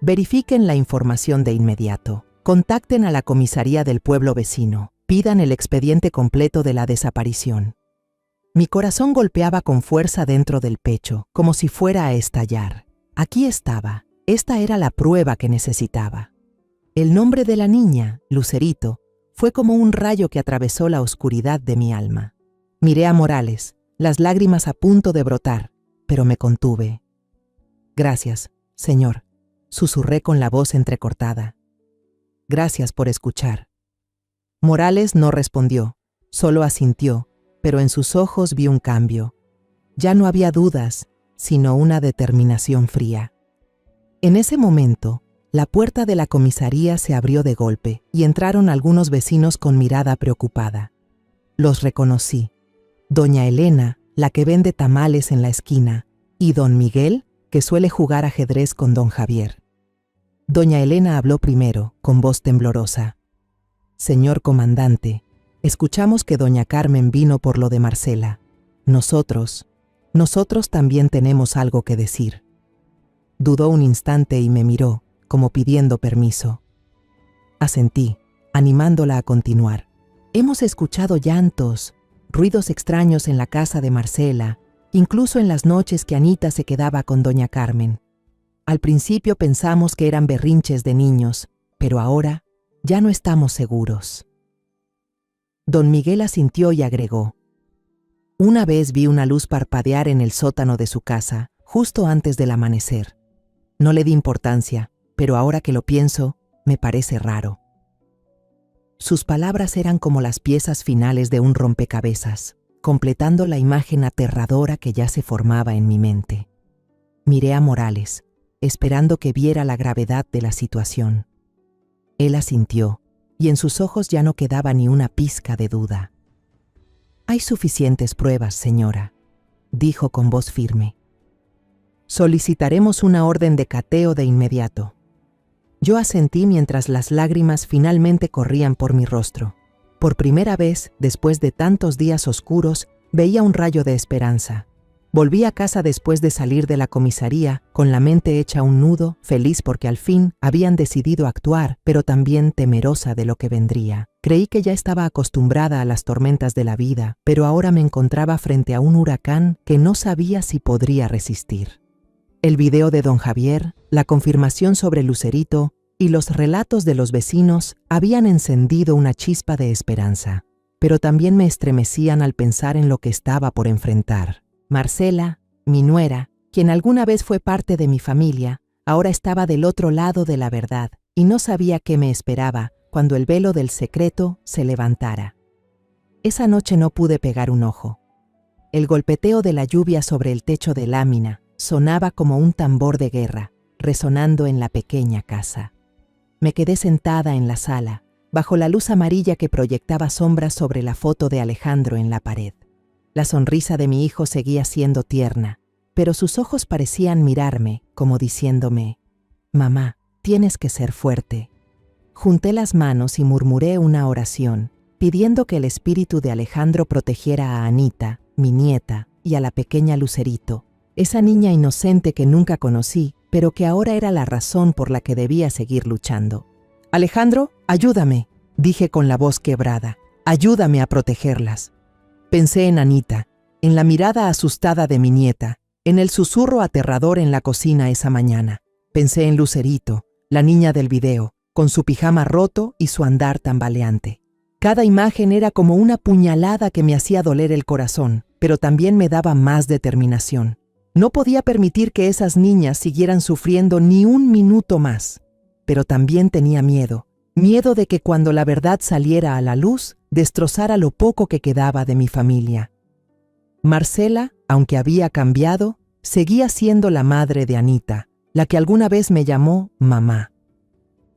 «Verifiquen la información de inmediato. Contacten a la comisaría del pueblo vecino. Pidan el expediente completo de la desaparición». Mi corazón golpeaba con fuerza dentro del pecho, como si fuera a estallar. Aquí estaba. Esta era la prueba que necesitaba. El nombre de la niña, Lucerito, fue como un rayo que atravesó la oscuridad de mi alma. Miré a Morales, las lágrimas a punto de brotar, pero me contuve. «Gracias, señor», susurré con la voz entrecortada. «Gracias por escuchar». Morales no respondió, solo asintió, pero en sus ojos vi un cambio. Ya no había dudas, sino una determinación fría. En ese momento, la puerta de la comisaría se abrió de golpe y entraron algunos vecinos con mirada preocupada. Los reconocí. Doña Elena, la que vende tamales en la esquina, y don Miguel, que suele jugar ajedrez con don Javier. Doña Elena habló primero, con voz temblorosa. «Señor comandante, escuchamos que doña Carmen vino por lo de Marcela. Nosotros también tenemos algo que decir». Dudó un instante y me miró, como pidiendo permiso. Asentí, animándola a continuar. «Hemos escuchado llantos, ruidos extraños en la casa de Marcela, incluso en las noches que Anita se quedaba con doña Carmen. Al principio pensamos que eran berrinches de niños, pero ahora ya no estamos seguros». Don Miguel asintió y agregó: «Una vez vi una luz parpadear en el sótano de su casa, justo antes del amanecer. No le di importancia, pero ahora que lo pienso, me parece raro». Sus palabras eran como las piezas finales de un rompecabezas, completando la imagen aterradora que ya se formaba en mi mente. Miré a Morales, esperando que viera la gravedad de la situación. Él asintió, y en sus ojos ya no quedaba ni una pizca de duda. «Hay suficientes pruebas, señora», dijo con voz firme. «Solicitaremos una orden de cateo de inmediato». Yo asentí mientras las lágrimas finalmente corrían por mi rostro. Por primera vez, después de tantos días oscuros, veía un rayo de esperanza. Volví a casa después de salir de la comisaría, con la mente hecha un nudo, feliz porque al fin habían decidido actuar, pero también temerosa de lo que vendría. Creí que ya estaba acostumbrada a las tormentas de la vida, pero ahora me encontraba frente a un huracán que no sabía si podría resistir. El video de don Javier, la confirmación sobre Lucerito y los relatos de los vecinos habían encendido una chispa de esperanza, pero también me estremecían al pensar en lo que estaba por enfrentar. Marcela, mi nuera, quien alguna vez fue parte de mi familia, ahora estaba del otro lado de la verdad y no sabía qué me esperaba cuando el velo del secreto se levantara. Esa noche no pude pegar un ojo. El golpeteo de la lluvia sobre el techo de lámina sonaba como un tambor de guerra, resonando en la pequeña casa. Me quedé sentada en la sala, bajo la luz amarilla que proyectaba sombras sobre la foto de Alejandro en la pared. La sonrisa de mi hijo seguía siendo tierna, pero sus ojos parecían mirarme, como diciéndome: «Mamá, tienes que ser fuerte». Junté las manos y murmuré una oración, pidiendo que el espíritu de Alejandro protegiera a Anita, mi nieta, y a la pequeña Lucerito, esa niña inocente que nunca conocí pero que ahora era la razón por la que debía seguir luchando. «Alejandro, ayúdame», dije con la voz quebrada. «Ayúdame a protegerlas». Pensé en Anita, en la mirada asustada de mi nieta, en el susurro aterrador en la cocina esa mañana. Pensé en Lucerito, la niña del video, con su pijama roto y su andar tambaleante. Cada imagen era como una puñalada que me hacía doler el corazón, pero también me daba más determinación. No podía permitir que esas niñas siguieran sufriendo ni un minuto más, pero también tenía miedo de que cuando la verdad saliera a la luz, destrozara lo poco que quedaba de mi familia. Marcela, aunque había cambiado, seguía siendo la madre de Anita, la que alguna vez me llamó mamá.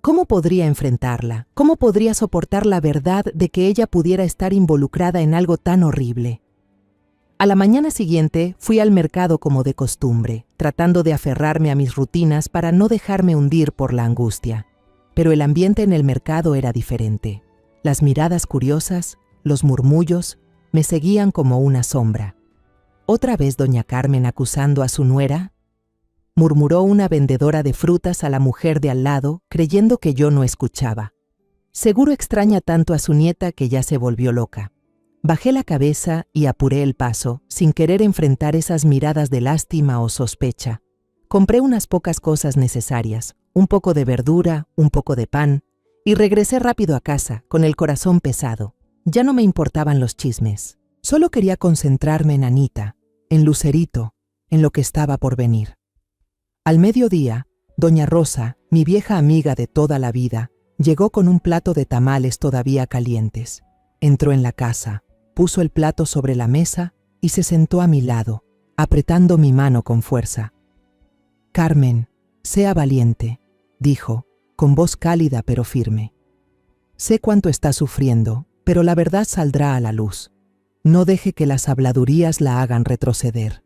¿Cómo podría enfrentarla? ¿Cómo podría soportar la verdad de que ella pudiera estar involucrada en algo tan horrible? A la mañana siguiente fui al mercado como de costumbre, tratando de aferrarme a mis rutinas para no dejarme hundir por la angustia. Pero el ambiente en el mercado era diferente. Las miradas curiosas, los murmullos, me seguían como una sombra. ¿Otra vez doña Carmen acusando a su nuera?, murmuró una vendedora de frutas a la mujer de al lado, creyendo que yo no escuchaba. Seguro extraña tanto a su nieta que ya se volvió loca. Bajé la cabeza y apuré el paso, sin querer enfrentar esas miradas de lástima o sospecha. Compré unas pocas cosas necesarias, un poco de verdura, un poco de pan, y regresé rápido a casa, con el corazón pesado. Ya no me importaban los chismes. Solo quería concentrarme en Anita, en Lucerito, en lo que estaba por venir. Al mediodía, doña Rosa, mi vieja amiga de toda la vida, llegó con un plato de tamales todavía calientes. Entró en la casa, puso el plato sobre la mesa y se sentó a mi lado, apretando mi mano con fuerza. «Carmen, sea valiente», dijo, con voz cálida pero firme. «Sé cuánto está sufriendo, pero la verdad saldrá a la luz. No deje que las habladurías la hagan retroceder».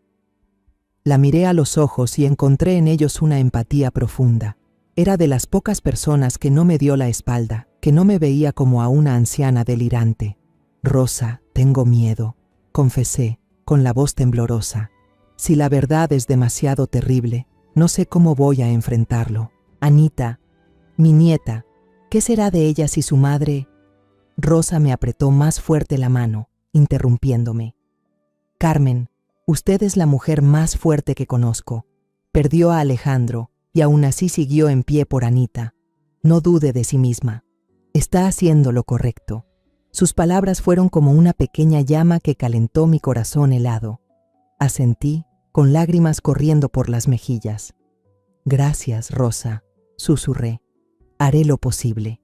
La miré a los ojos y encontré en ellos una empatía profunda. Era de las pocas personas que no me dio la espalda, que no me veía como a una anciana delirante. «Rosa, tengo miedo», confesé, con la voz temblorosa. «Si la verdad es demasiado terrible, no sé cómo voy a enfrentarlo. Anita, mi nieta, ¿qué será de ella si su madre...?» Rosa me apretó más fuerte la mano, interrumpiéndome. «Carmen, usted es la mujer más fuerte que conozco. Perdió a Alejandro y aún así siguió en pie por Anita. No dude de sí misma. Está haciendo lo correcto». Sus palabras fueron como una pequeña llama que calentó mi corazón helado. Asentí, con lágrimas corriendo por las mejillas. «Gracias, Rosa», susurré. «Haré lo posible».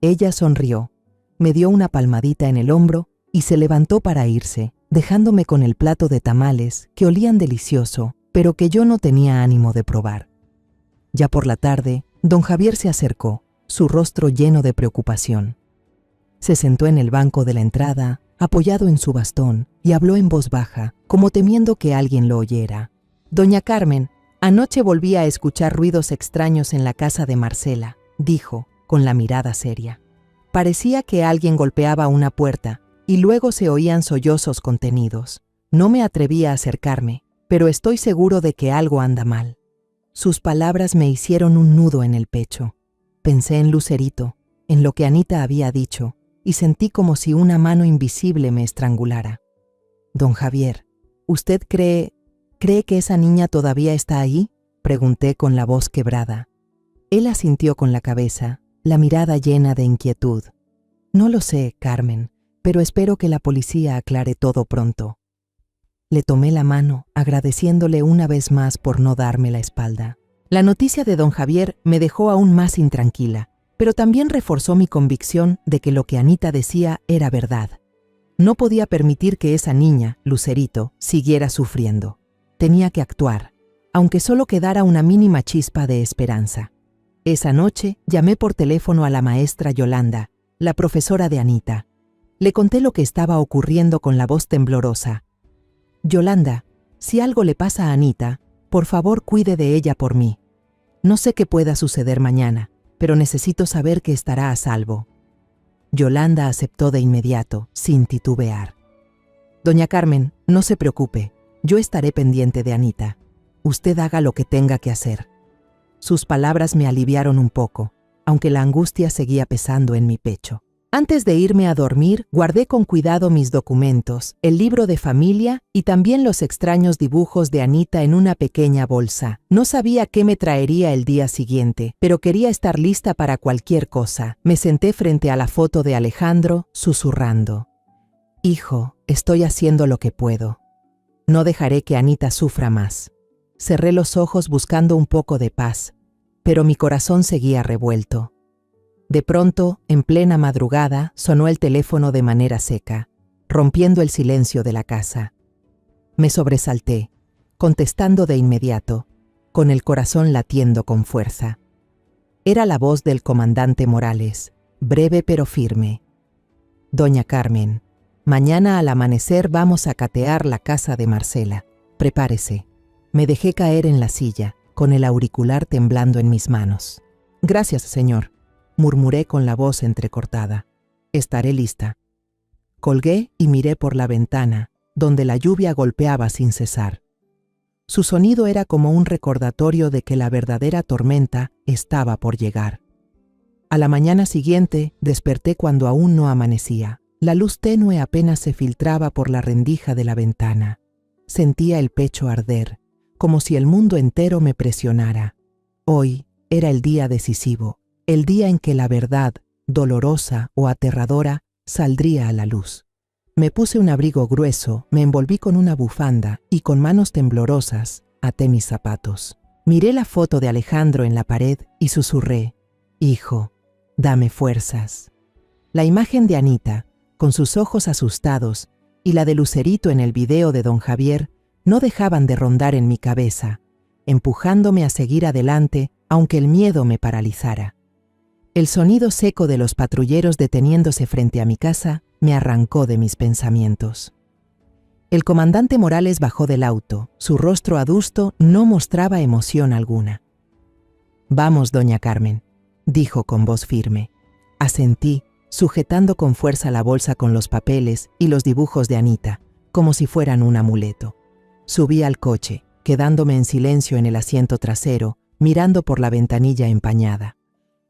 Ella sonrió, me dio una palmadita en el hombro y se levantó para irse, dejándome con el plato de tamales que olían delicioso, pero que yo no tenía ánimo de probar. Ya por la tarde, don Javier se acercó, su rostro lleno de preocupación. Se sentó en el banco de la entrada, apoyado en su bastón, y habló en voz baja, como temiendo que alguien lo oyera. «Doña Carmen, anoche volví a escuchar ruidos extraños en la casa de Marcela», dijo, con la mirada seria. «Parecía que alguien golpeaba una puerta, y luego se oían sollozos contenidos. No me atreví a acercarme, pero estoy seguro de que algo anda mal». Sus palabras me hicieron un nudo en el pecho. Pensé en Lucerito, en lo que Anita había dicho, y sentí como si una mano invisible me estrangulara. «Don Javier, ¿usted cree que esa niña todavía está ahí?», pregunté con la voz quebrada. Él asintió con la cabeza, la mirada llena de inquietud. «No lo sé, Carmen, pero espero que la policía aclare todo pronto». Le tomé la mano, agradeciéndole una vez más por no darme la espalda. La noticia de don Javier me dejó aún más intranquila, pero también reforzó mi convicción de que lo que Anita decía era verdad. No podía permitir que esa niña, Lucerito, siguiera sufriendo. Tenía que actuar, aunque solo quedara una mínima chispa de esperanza. Esa noche llamé por teléfono a la maestra Yolanda, la profesora de Anita. Le conté lo que estaba ocurriendo con la voz temblorosa. «Yolanda, si algo le pasa a Anita, por favor cuide de ella por mí. No sé qué pueda suceder mañana, pero necesito saber que estará a salvo». Yolanda aceptó de inmediato, sin titubear. «Doña Carmen, no se preocupe, yo estaré pendiente de Anita. Usted haga lo que tenga que hacer. Sus palabras me aliviaron un poco, aunque la angustia seguía pesando en mi pecho. Antes de irme a dormir, guardé con cuidado mis documentos, el libro de familia y también los extraños dibujos de Anita en una pequeña bolsa. No sabía qué me traería el día siguiente, pero quería estar lista para cualquier cosa. Me senté frente a la foto de Alejandro, susurrando: «Hijo, estoy haciendo lo que puedo. No dejaré que Anita sufra más». Cerré los ojos buscando un poco de paz, pero mi corazón seguía revuelto. De pronto, en plena madrugada, sonó el teléfono de manera seca, rompiendo el silencio de la casa. Me sobresalté, contestando de inmediato, con el corazón latiendo con fuerza. Era la voz del comandante Morales, breve pero firme. «Doña Carmen, mañana al amanecer vamos a catear la casa de Marcela. Prepárese». Me dejé caer en la silla, con el auricular temblando en mis manos. «Gracias, señor», murmuré con la voz entrecortada. «Estaré lista». Colgué y miré por la ventana, donde la lluvia golpeaba sin cesar. Su sonido era como un recordatorio de que la verdadera tormenta estaba por llegar. A la mañana siguiente desperté cuando aún no amanecía. La luz tenue apenas se filtraba por la rendija de la ventana. Sentía el pecho arder, como si el mundo entero me presionara. Hoy era el día decisivo, el día en que la verdad, dolorosa o aterradora, saldría a la luz. Me puse un abrigo grueso, me envolví con una bufanda y con manos temblorosas até mis zapatos. Miré la foto de Alejandro en la pared y susurré: «Hijo, dame fuerzas». La imagen de Anita, con sus ojos asustados, y la de Lucerito en el video de don Javier, no dejaban de rondar en mi cabeza, empujándome a seguir adelante aunque el miedo me paralizara. El sonido seco de los patrulleros deteniéndose frente a mi casa me arrancó de mis pensamientos. El comandante Morales bajó del auto. Su rostro adusto no mostraba emoción alguna. «Vamos, doña Carmen», dijo con voz firme. Asentí, sujetando con fuerza la bolsa con los papeles y los dibujos de Anita, como si fueran un amuleto. Subí al coche, quedándome en silencio en el asiento trasero, mirando por la ventanilla empañada.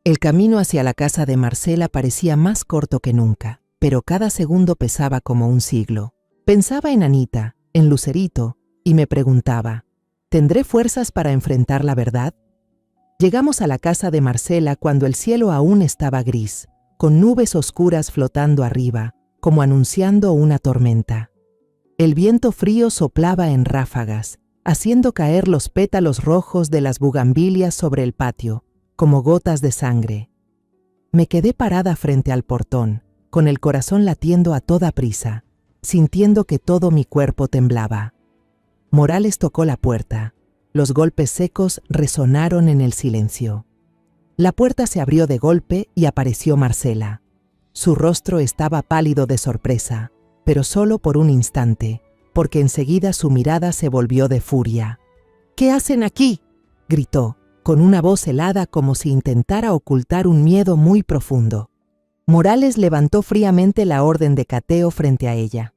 El camino hacia la casa de Marcela parecía más corto que nunca, pero cada segundo pesaba como un siglo. Pensaba en Anita, en Lucerito, y me preguntaba: ¿tendré fuerzas para enfrentar la verdad? Llegamos a la casa de Marcela cuando el cielo aún estaba gris, con nubes oscuras flotando arriba, como anunciando una tormenta. El viento frío soplaba en ráfagas, haciendo caer los pétalos rojos de las bugambilias sobre el patio, como gotas de sangre. Me quedé parada frente al portón, con el corazón latiendo a toda prisa, sintiendo que todo mi cuerpo temblaba. Morales tocó la puerta. Los golpes secos resonaron en el silencio. La puerta se abrió de golpe y apareció Marcela. Su rostro estaba pálido de sorpresa, pero solo por un instante, porque enseguida su mirada se volvió de furia. «¿Qué hacen aquí?», gritó, con una voz helada como si intentara ocultar un miedo muy profundo. Morales levantó fríamente la orden de cateo frente a ella.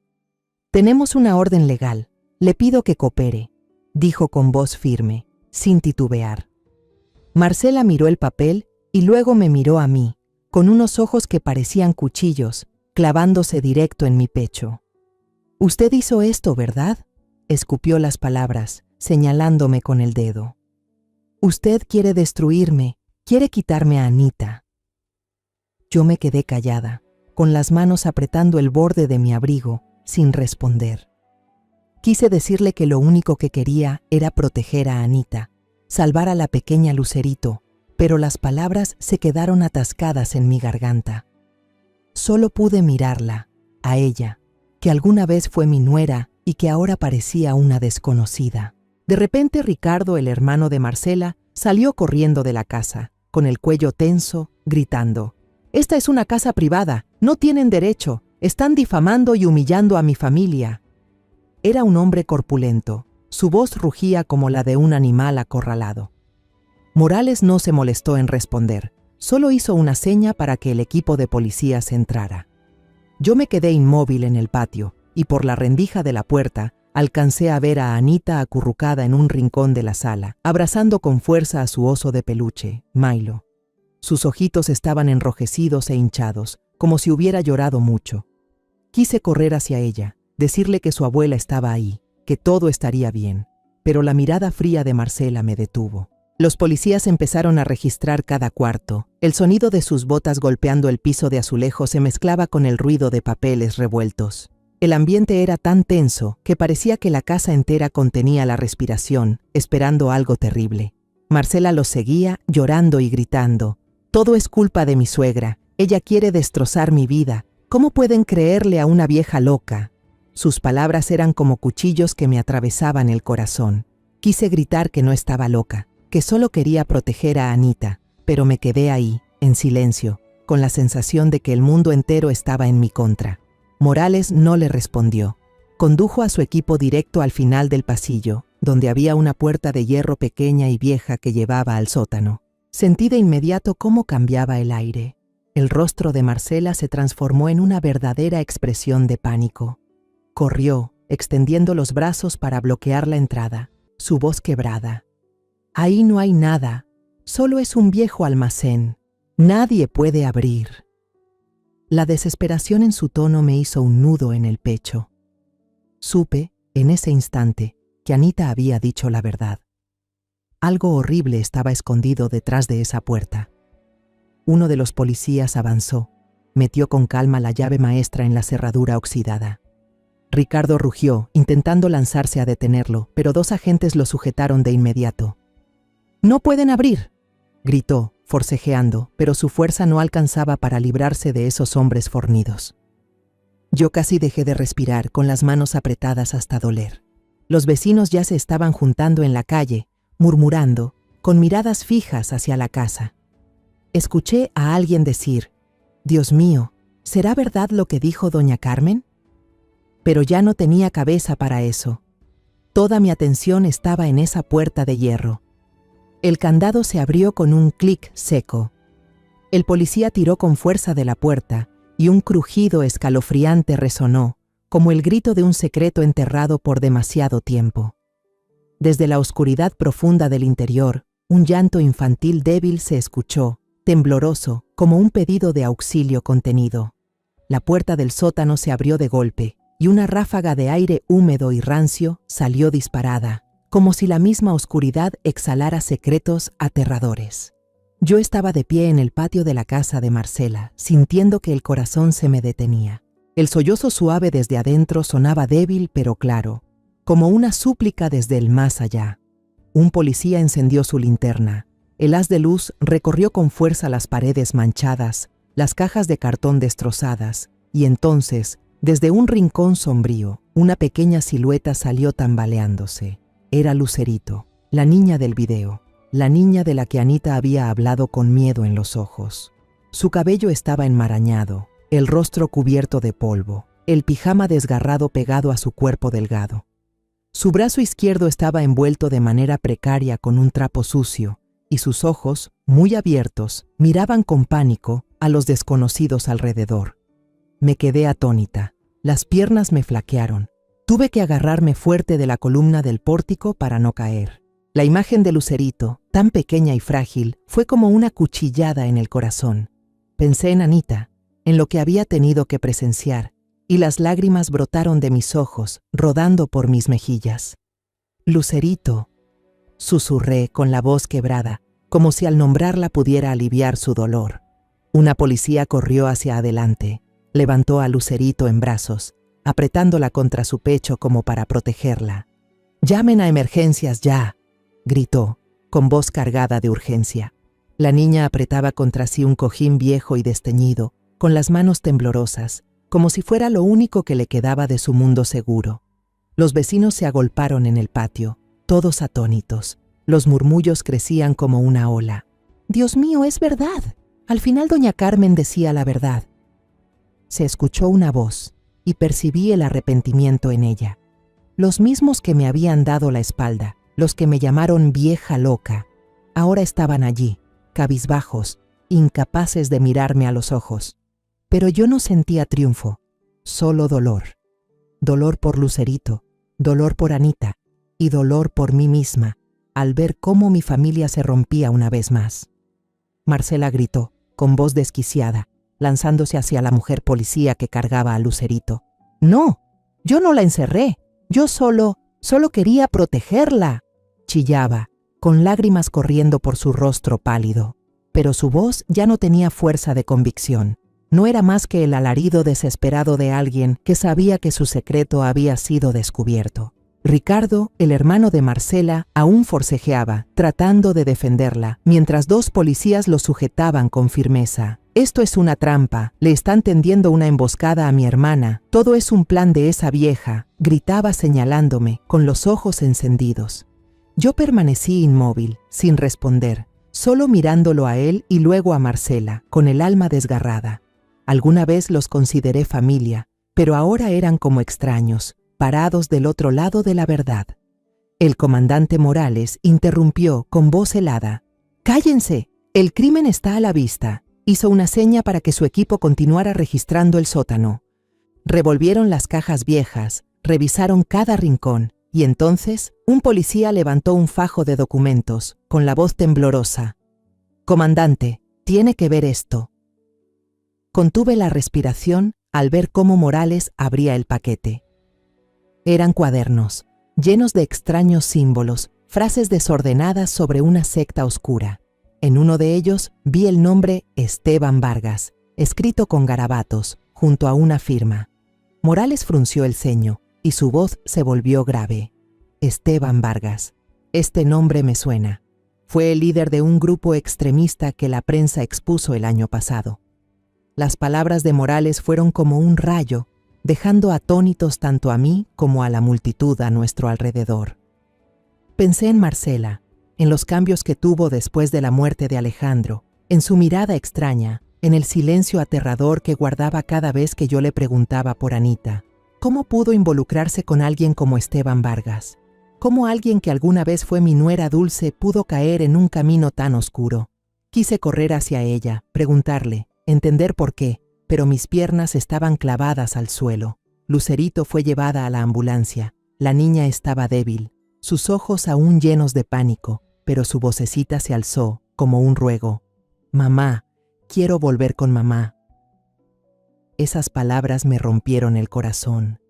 «Tenemos una orden legal. Le pido que coopere», dijo con voz firme, sin titubear. Marcela miró el papel y luego me miró a mí, con unos ojos que parecían cuchillos, clavándose directo en mi pecho. «Usted hizo esto, ¿verdad?», escupió las palabras, señalándome con el dedo. «Usted quiere destruirme, quiere quitarme a Anita». Yo me quedé callada, con las manos apretando el borde de mi abrigo, sin responder. Quise decirle que lo único que quería era proteger a Anita, salvar a la pequeña Lucerito, pero las palabras se quedaron atascadas en mi garganta. Solo pude mirarla, a ella, que alguna vez fue mi nuera y que ahora parecía una desconocida. De repente Ricardo, el hermano de Marcela, salió corriendo de la casa, con el cuello tenso, gritando: «Esta es una casa privada, no tienen derecho, están difamando y humillando a mi familia». Era un hombre corpulento, su voz rugía como la de un animal acorralado. Morales no se molestó en responder, solo hizo una seña para que el equipo de policías entrara. Yo me quedé inmóvil en el patio y por la rendija de la puerta Alcancé a ver a Anita acurrucada en un rincón de la sala, abrazando con fuerza a su oso de peluche, Milo. Sus ojitos estaban enrojecidos e hinchados, como si hubiera llorado mucho. Quise correr hacia ella, decirle que su abuela estaba ahí, que todo estaría bien, pero la mirada fría de Marcela me detuvo. Los policías empezaron a registrar cada cuarto. El sonido de sus botas golpeando el piso de azulejo se mezclaba con el ruido de papeles revueltos. El ambiente era tan tenso que parecía que la casa entera contenía la respiración, esperando algo terrible. Marcela los seguía, llorando y gritando. «Todo es culpa de mi suegra. Ella quiere destrozar mi vida. ¿Cómo pueden creerle a una vieja loca?» Sus palabras eran como cuchillos que me atravesaban el corazón. Quise gritar que no estaba loca, que solo quería proteger a Anita, pero me quedé ahí, en silencio, con la sensación de que el mundo entero estaba en mi contra. Morales no le respondió. Condujo a su equipo directo al final del pasillo, donde había una puerta de hierro pequeña y vieja que llevaba al sótano. Sentí de inmediato cómo cambiaba el aire. El rostro de Marcela se transformó en una verdadera expresión de pánico. Corrió, extendiendo los brazos para bloquear la entrada, su voz quebrada. «Ahí no hay nada, solo es un viejo almacén. Nadie puede abrir». La desesperación en su tono me hizo un nudo en el pecho. Supe, en ese instante, que Anita había dicho la verdad. Algo horrible estaba escondido detrás de esa puerta. Uno de los policías avanzó, metió con calma la llave maestra en la cerradura oxidada. Ricardo rugió, intentando lanzarse a detenerlo, pero 2 agentes lo sujetaron de inmediato. «¡No pueden abrir!», gritó, forcejeando, pero su fuerza no alcanzaba para librarse de esos hombres fornidos. Yo casi dejé de respirar, con las manos apretadas hasta doler. Los vecinos ya se estaban juntando en la calle, murmurando, con miradas fijas hacia la casa. Escuché a alguien decir: «Dios mío, ¿será verdad lo que dijo doña Carmen?». Pero ya no tenía cabeza para eso. Toda mi atención estaba en esa puerta de hierro. El candado se abrió con un clic seco. El policía tiró con fuerza de la puerta y un crujido escalofriante resonó, como el grito de un secreto enterrado por demasiado tiempo. Desde la oscuridad profunda del interior, un llanto infantil débil se escuchó, tembloroso, como un pedido de auxilio contenido. La puerta del sótano se abrió de golpe, y una ráfaga de aire húmedo y rancio salió disparada, como si la misma oscuridad exhalara secretos aterradores. Yo estaba de pie en el patio de la casa de Marcela, sintiendo que el corazón se me detenía. El sollozo suave desde adentro sonaba débil pero claro, como una súplica desde el más allá. Un policía encendió su linterna. El haz de luz recorrió con fuerza las paredes manchadas, las cajas de cartón destrozadas, y entonces, desde un rincón sombrío, una pequeña silueta salió tambaleándose. Era Lucerito, la niña del video, la niña de la que Anita había hablado con miedo en los ojos. Su cabello estaba enmarañado, el rostro cubierto de polvo, el pijama desgarrado pegado a su cuerpo delgado. Su brazo izquierdo estaba envuelto de manera precaria con un trapo sucio, y sus ojos, muy abiertos, miraban con pánico a los desconocidos alrededor. Me quedé atónita, las piernas me flaquearon. Tuve que agarrarme fuerte de la columna del pórtico para no caer. La imagen de Lucerito, tan pequeña y frágil, fue como una cuchillada en el corazón. Pensé en Anita, en lo que había tenido que presenciar, y las lágrimas brotaron de mis ojos, rodando por mis mejillas. «Lucerito», susurré con la voz quebrada, como si al nombrarla pudiera aliviar su dolor. Una policía corrió hacia adelante, levantó a Lucerito en brazos, apretándola contra su pecho como para protegerla. «¡Llamen a emergencias ya!», gritó, con voz cargada de urgencia. La niña apretaba contra sí un cojín viejo y desteñido, con las manos temblorosas, como si fuera lo único que le quedaba de su mundo seguro. Los vecinos se agolparon en el patio, todos atónitos. Los murmullos crecían como una ola. «Dios mío, es verdad. Al final doña Carmen decía la verdad». Se escuchó una voz, y percibí el arrepentimiento en ella. Los mismos que me habían dado la espalda, los que me llamaron vieja loca, ahora estaban allí, cabizbajos, incapaces de mirarme a los ojos. Pero yo no sentía triunfo, solo dolor. Dolor por Lucerito, dolor por Anita y dolor por mí misma al ver cómo mi familia se rompía una vez más. Marcela gritó, con voz desquiciada, lanzándose hacia la mujer policía que cargaba a Lucerito. «No, yo no la encerré, yo solo quería protegerla», chillaba, con lágrimas corriendo por su rostro pálido. Pero su voz ya no tenía fuerza de convicción. No era más que el alarido desesperado de alguien que sabía que su secreto había sido descubierto. Ricardo, el hermano de Marcela, aún forcejeaba, tratando de defenderla, mientras dos policías lo sujetaban con firmeza. «Esto es una trampa, le están tendiendo una emboscada a mi hermana, todo es un plan de esa vieja», gritaba señalándome, con los ojos encendidos. Yo permanecí inmóvil, sin responder, solo mirándolo a él y luego a Marcela, con el alma desgarrada. Alguna vez los consideré familia, pero ahora eran como extraños, parados del otro lado de la verdad. El comandante Morales interrumpió con voz helada. «¡Cállense! El crimen está a la vista». Hizo una seña para que su equipo continuara registrando el sótano. Revolvieron las cajas viejas, revisaron cada rincón, y entonces un policía levantó un fajo de documentos, con la voz temblorosa. «Comandante, tiene que ver esto». Contuve la respiración al ver cómo Morales abría el paquete. Eran cuadernos, llenos de extraños símbolos, frases desordenadas sobre una secta oscura. En uno de ellos vi el nombre Esteban Vargas, escrito con garabatos, junto a una firma. Morales frunció el ceño y su voz se volvió grave. Esteban Vargas. Este nombre me suena. Fue el líder de un grupo extremista que la prensa expuso el año pasado. Las palabras de Morales fueron como un rayo, dejando atónitos tanto a mí como a la multitud a nuestro alrededor. Pensé en Marcela, en los cambios que tuvo después de la muerte de Alejandro, en su mirada extraña, en el silencio aterrador que guardaba cada vez que yo le preguntaba por Anita. ¿Cómo pudo involucrarse con alguien como Esteban Vargas? ¿Cómo alguien que alguna vez fue mi nuera dulce pudo caer en un camino tan oscuro? Quise correr hacia ella, preguntarle, entender por qué, pero mis piernas estaban clavadas al suelo. Lucerito fue llevada a la ambulancia. La niña estaba débil, sus ojos aún llenos de pánico, pero su vocecita se alzó como un ruego. «Mamá, quiero volver con mamá». Esas palabras me rompieron el corazón.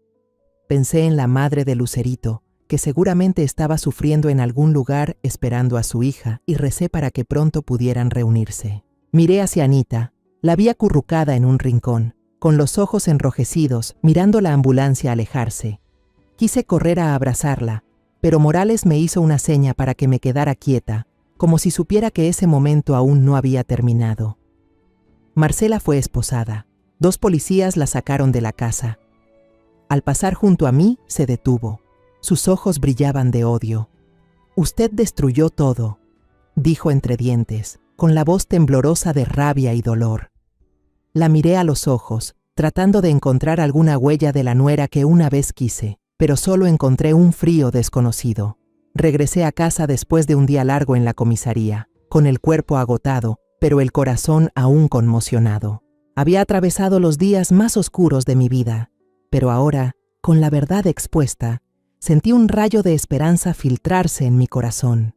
Pensé en la madre de Lucerito, que seguramente estaba sufriendo en algún lugar esperando a su hija, y recé para que pronto pudieran reunirse. Miré hacia Anita, la vi acurrucada en un rincón, con los ojos enrojecidos, mirando la ambulancia alejarse. Quise correr a abrazarla, pero Morales me hizo una seña para que me quedara quieta, como si supiera que ese momento aún no había terminado. Marcela fue esposada. 2 policías la sacaron de la casa. Al pasar junto a mí, se detuvo. Sus ojos brillaban de odio. «Usted destruyó todo», dijo entre dientes, con la voz temblorosa de rabia y dolor. La miré a los ojos, tratando de encontrar alguna huella de la nuera que una vez quise, pero solo encontré un frío desconocido. Regresé a casa después de un día largo en la comisaría, con el cuerpo agotado, pero el corazón aún conmocionado. Había atravesado los días más oscuros de mi vida, pero ahora, con la verdad expuesta, sentí un rayo de esperanza filtrarse en mi corazón.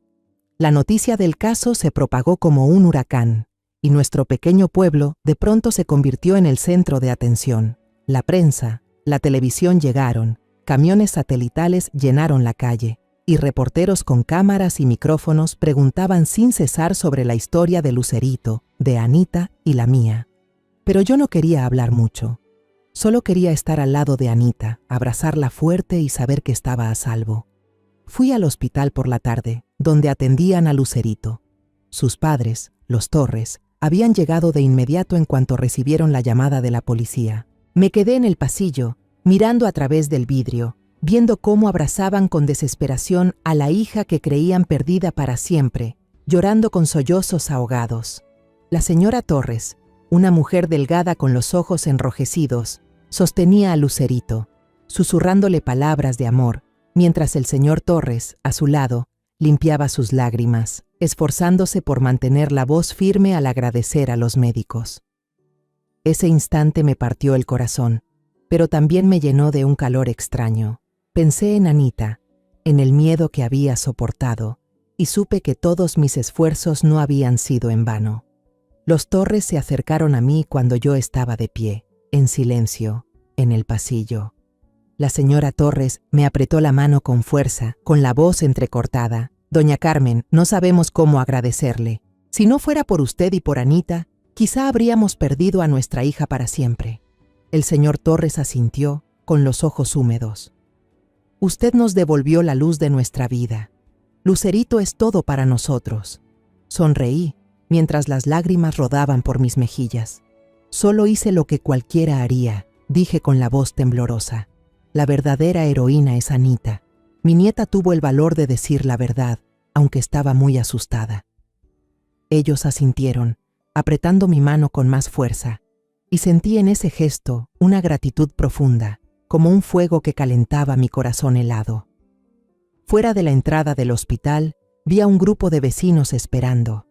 La noticia del caso se propagó como un huracán, y nuestro pequeño pueblo de pronto se convirtió en el centro de atención. La prensa, la televisión llegaron, camiones satelitales llenaron la calle, y reporteros con cámaras y micrófonos preguntaban sin cesar sobre la historia de Lucerito, de Anita y la mía. Pero yo no quería hablar mucho. Solo quería estar al lado de Anita, abrazarla fuerte y saber que estaba a salvo. Fui al hospital por la tarde, donde atendían a Lucerito. Sus padres, los Torres, habían llegado de inmediato en cuanto recibieron la llamada de la policía. Me quedé en el pasillo, mirando a través del vidrio, viendo cómo abrazaban con desesperación a la hija que creían perdida para siempre, llorando con sollozos ahogados. La señora Torres, una mujer delgada con los ojos enrojecidos, sostenía a Lucerito, susurrándole palabras de amor, mientras el señor Torres, a su lado, limpiaba sus lágrimas, esforzándose por mantener la voz firme al agradecer a los médicos. Ese instante me partió el corazón, pero también me llenó de un calor extraño. Pensé en Anita, en el miedo que había soportado, y supe que todos mis esfuerzos no habían sido en vano. Los Torres se acercaron a mí cuando yo estaba de pie, en silencio, en el pasillo. La señora Torres me apretó la mano con fuerza, con la voz entrecortada. «Doña Carmen, no sabemos cómo agradecerle. Si no fuera por usted y por Anita, quizá habríamos perdido a nuestra hija para siempre». El señor Torres asintió, con los ojos húmedos. «Usted nos devolvió la luz de nuestra vida. Lucerito es todo para nosotros». Sonreí, mientras las lágrimas rodaban por mis mejillas. «Solo hice lo que cualquiera haría», dije con la voz temblorosa. «La verdadera heroína es Anita». Mi nieta tuvo el valor de decir la verdad, aunque estaba muy asustada. Ellos asintieron, apretando mi mano con más fuerza, y sentí en ese gesto una gratitud profunda, como un fuego que calentaba mi corazón helado. Fuera de la entrada del hospital, vi a un grupo de vecinos esperando.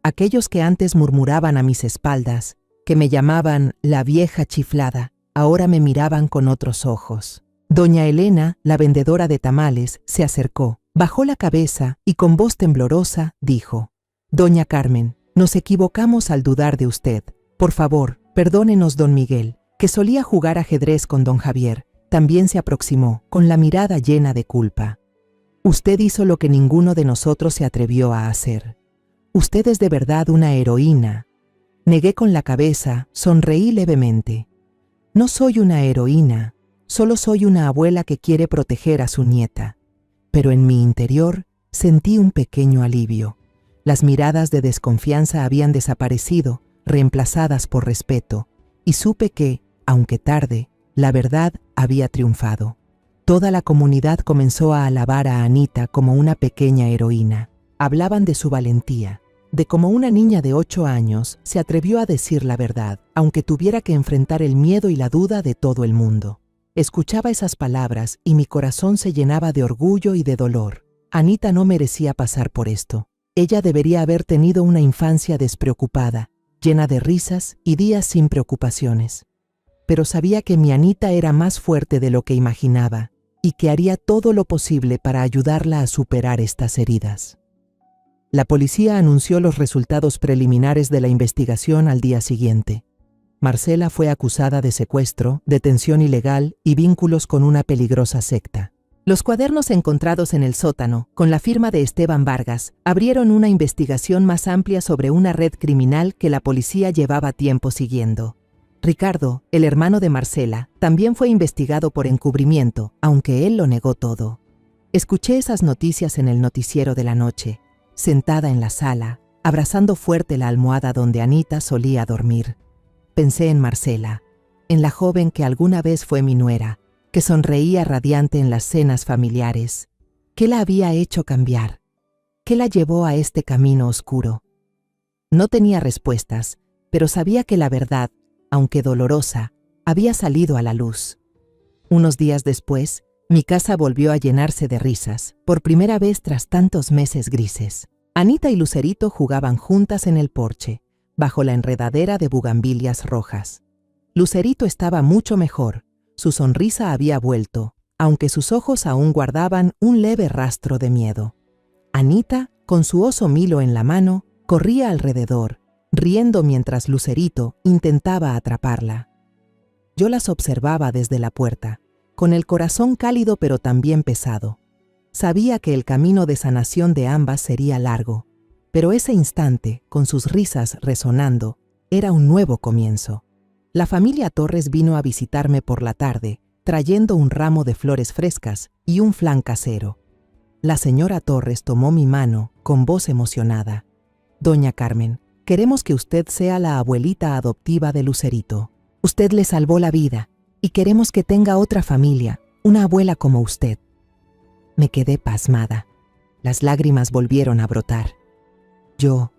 Aquellos que antes murmuraban a mis espaldas, que me llamaban la vieja chiflada, ahora me miraban con otros ojos. Doña Elena, la vendedora de tamales, se acercó, bajó la cabeza y con voz temblorosa dijo: «Doña Carmen, nos equivocamos al dudar de usted. Por favor, perdónenos, don Miguel, que solía jugar ajedrez con don Javier. También se aproximó, con la mirada llena de culpa. Usted hizo lo que ninguno de nosotros se atrevió a hacer. Usted es de verdad una heroína». Negué con la cabeza, sonreí levemente. «No soy una heroína. Solo soy una abuela que quiere proteger a su nieta». Pero en mi interior sentí un pequeño alivio. Las miradas de desconfianza habían desaparecido, reemplazadas por respeto, y supe que, aunque tarde, la verdad había triunfado. Toda la comunidad comenzó a alabar a Anita como una pequeña heroína. Hablaban de su valentía, de cómo una niña de 8 años se atrevió a decir la verdad, aunque tuviera que enfrentar el miedo y la duda de todo el mundo. Escuchaba esas palabras y mi corazón se llenaba de orgullo y de dolor. Anita no merecía pasar por esto. Ella debería haber tenido una infancia despreocupada, llena de risas y días sin preocupaciones. Pero sabía que mi Anita era más fuerte de lo que imaginaba y que haría todo lo posible para ayudarla a superar estas heridas. La policía anunció los resultados preliminares de la investigación al día siguiente. Marcela fue acusada de secuestro, detención ilegal y vínculos con una peligrosa secta. Los cuadernos encontrados en el sótano, con la firma de Esteban Vargas, abrieron una investigación más amplia sobre una red criminal que la policía llevaba tiempo siguiendo. Ricardo, el hermano de Marcela, también fue investigado por encubrimiento, aunque él lo negó todo. Escuché esas noticias en el noticiero de la noche, sentada en la sala, abrazando fuerte la almohada donde Anita solía dormir. Pensé en Marcela, en la joven que alguna vez fue mi nuera, que sonreía radiante en las cenas familiares. ¿Qué la había hecho cambiar? ¿Qué la llevó a este camino oscuro? No tenía respuestas, pero sabía que la verdad, aunque dolorosa, había salido a la luz. Unos días después, mi casa volvió a llenarse de risas, por primera vez tras tantos meses grises. Anita y Lucerito jugaban juntas en el porche, bajo la enredadera de bugambilias rojas. Lucerito estaba mucho mejor, su sonrisa había vuelto, aunque sus ojos aún guardaban un leve rastro de miedo. Anita, con su oso Milo en la mano, corría alrededor, riendo mientras Lucerito intentaba atraparla. Yo las observaba desde la puerta, con el corazón cálido pero también pesado. Sabía que el camino de sanación de ambas sería largo, pero ese instante, con sus risas resonando, era un nuevo comienzo. La familia Torres vino a visitarme por la tarde, trayendo un ramo de flores frescas y un flan casero. La señora Torres tomó mi mano con voz emocionada. «Doña Carmen, queremos que usted sea la abuelita adoptiva de Lucerito. Usted le salvó la vida y queremos que tenga otra familia, una abuela como usted». Me quedé pasmada. Las lágrimas volvieron a brotar. Yo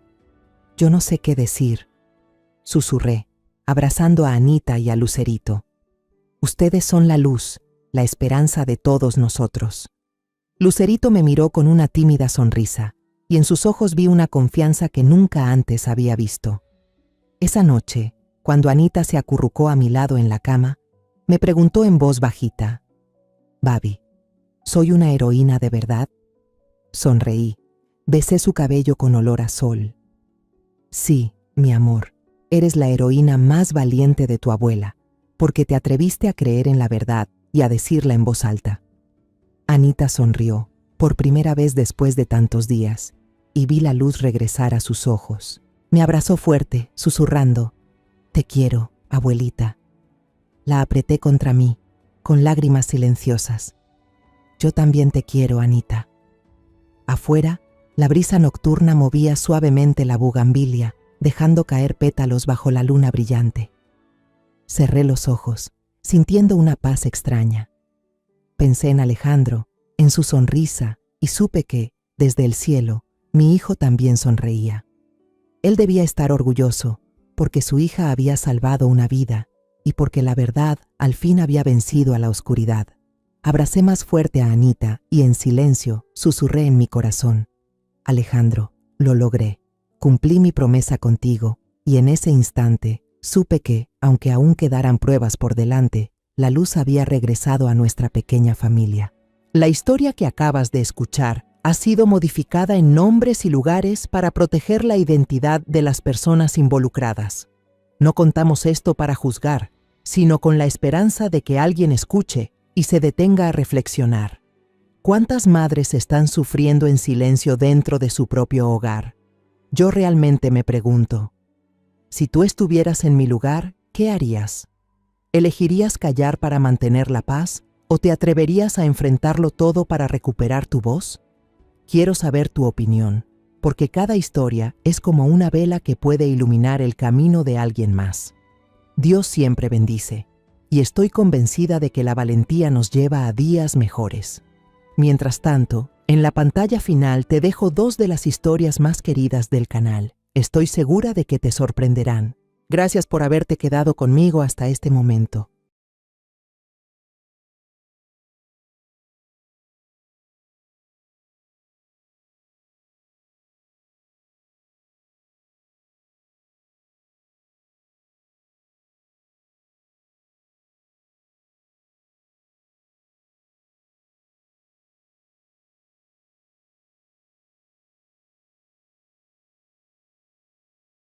no sé qué decir, susurré, abrazando a Anita y a Lucerito. Ustedes son la luz, la esperanza de todos nosotros. Lucerito me miró con una tímida sonrisa, y en sus ojos vi una confianza que nunca antes había visto. Esa noche, cuando Anita se acurrucó a mi lado en la cama, me preguntó en voz bajita: Babi, ¿soy una heroína de verdad? Sonreí. Besé su cabello con olor a sol. Sí, mi amor, eres la heroína más valiente de tu abuela, porque te atreviste a creer en la verdad y a decirla en voz alta. Anita sonrió, por primera vez después de tantos días, y vi la luz regresar a sus ojos. Me abrazó fuerte, susurrando, «Te quiero, abuelita». La apreté contra mí, con lágrimas silenciosas. «Yo también te quiero, Anita». Afuera, la brisa nocturna movía suavemente la bugambilia, dejando caer pétalos bajo la luna brillante. Cerré los ojos, sintiendo una paz extraña. Pensé en Alejandro, en su sonrisa, y supe que, desde el cielo, mi hijo también sonreía. Él debía estar orgulloso, porque su hija había salvado una vida, y porque la verdad al fin había vencido a la oscuridad. Abracé más fuerte a Anita y en silencio susurré en mi corazón. Alejandro, lo logré. Cumplí mi promesa contigo, y en ese instante supe que, aunque aún quedaran pruebas por delante, la luz había regresado a nuestra pequeña familia. La historia que acabas de escuchar ha sido modificada en nombres y lugares para proteger la identidad de las personas involucradas. No contamos esto para juzgar, sino con la esperanza de que alguien escuche y se detenga a reflexionar. ¿Cuántas madres están sufriendo en silencio dentro de su propio hogar? Yo realmente me pregunto, si tú estuvieras en mi lugar, ¿qué harías? ¿Elegirías callar para mantener la paz o te atreverías a enfrentarlo todo para recuperar tu voz? Quiero saber tu opinión, porque cada historia es como una vela que puede iluminar el camino de alguien más. Dios siempre bendice, y estoy convencida de que la valentía nos lleva a días mejores. Mientras tanto, en la pantalla final te dejo 2 de las historias más queridas del canal. Estoy segura de que te sorprenderán. Gracias por haberte quedado conmigo hasta este momento.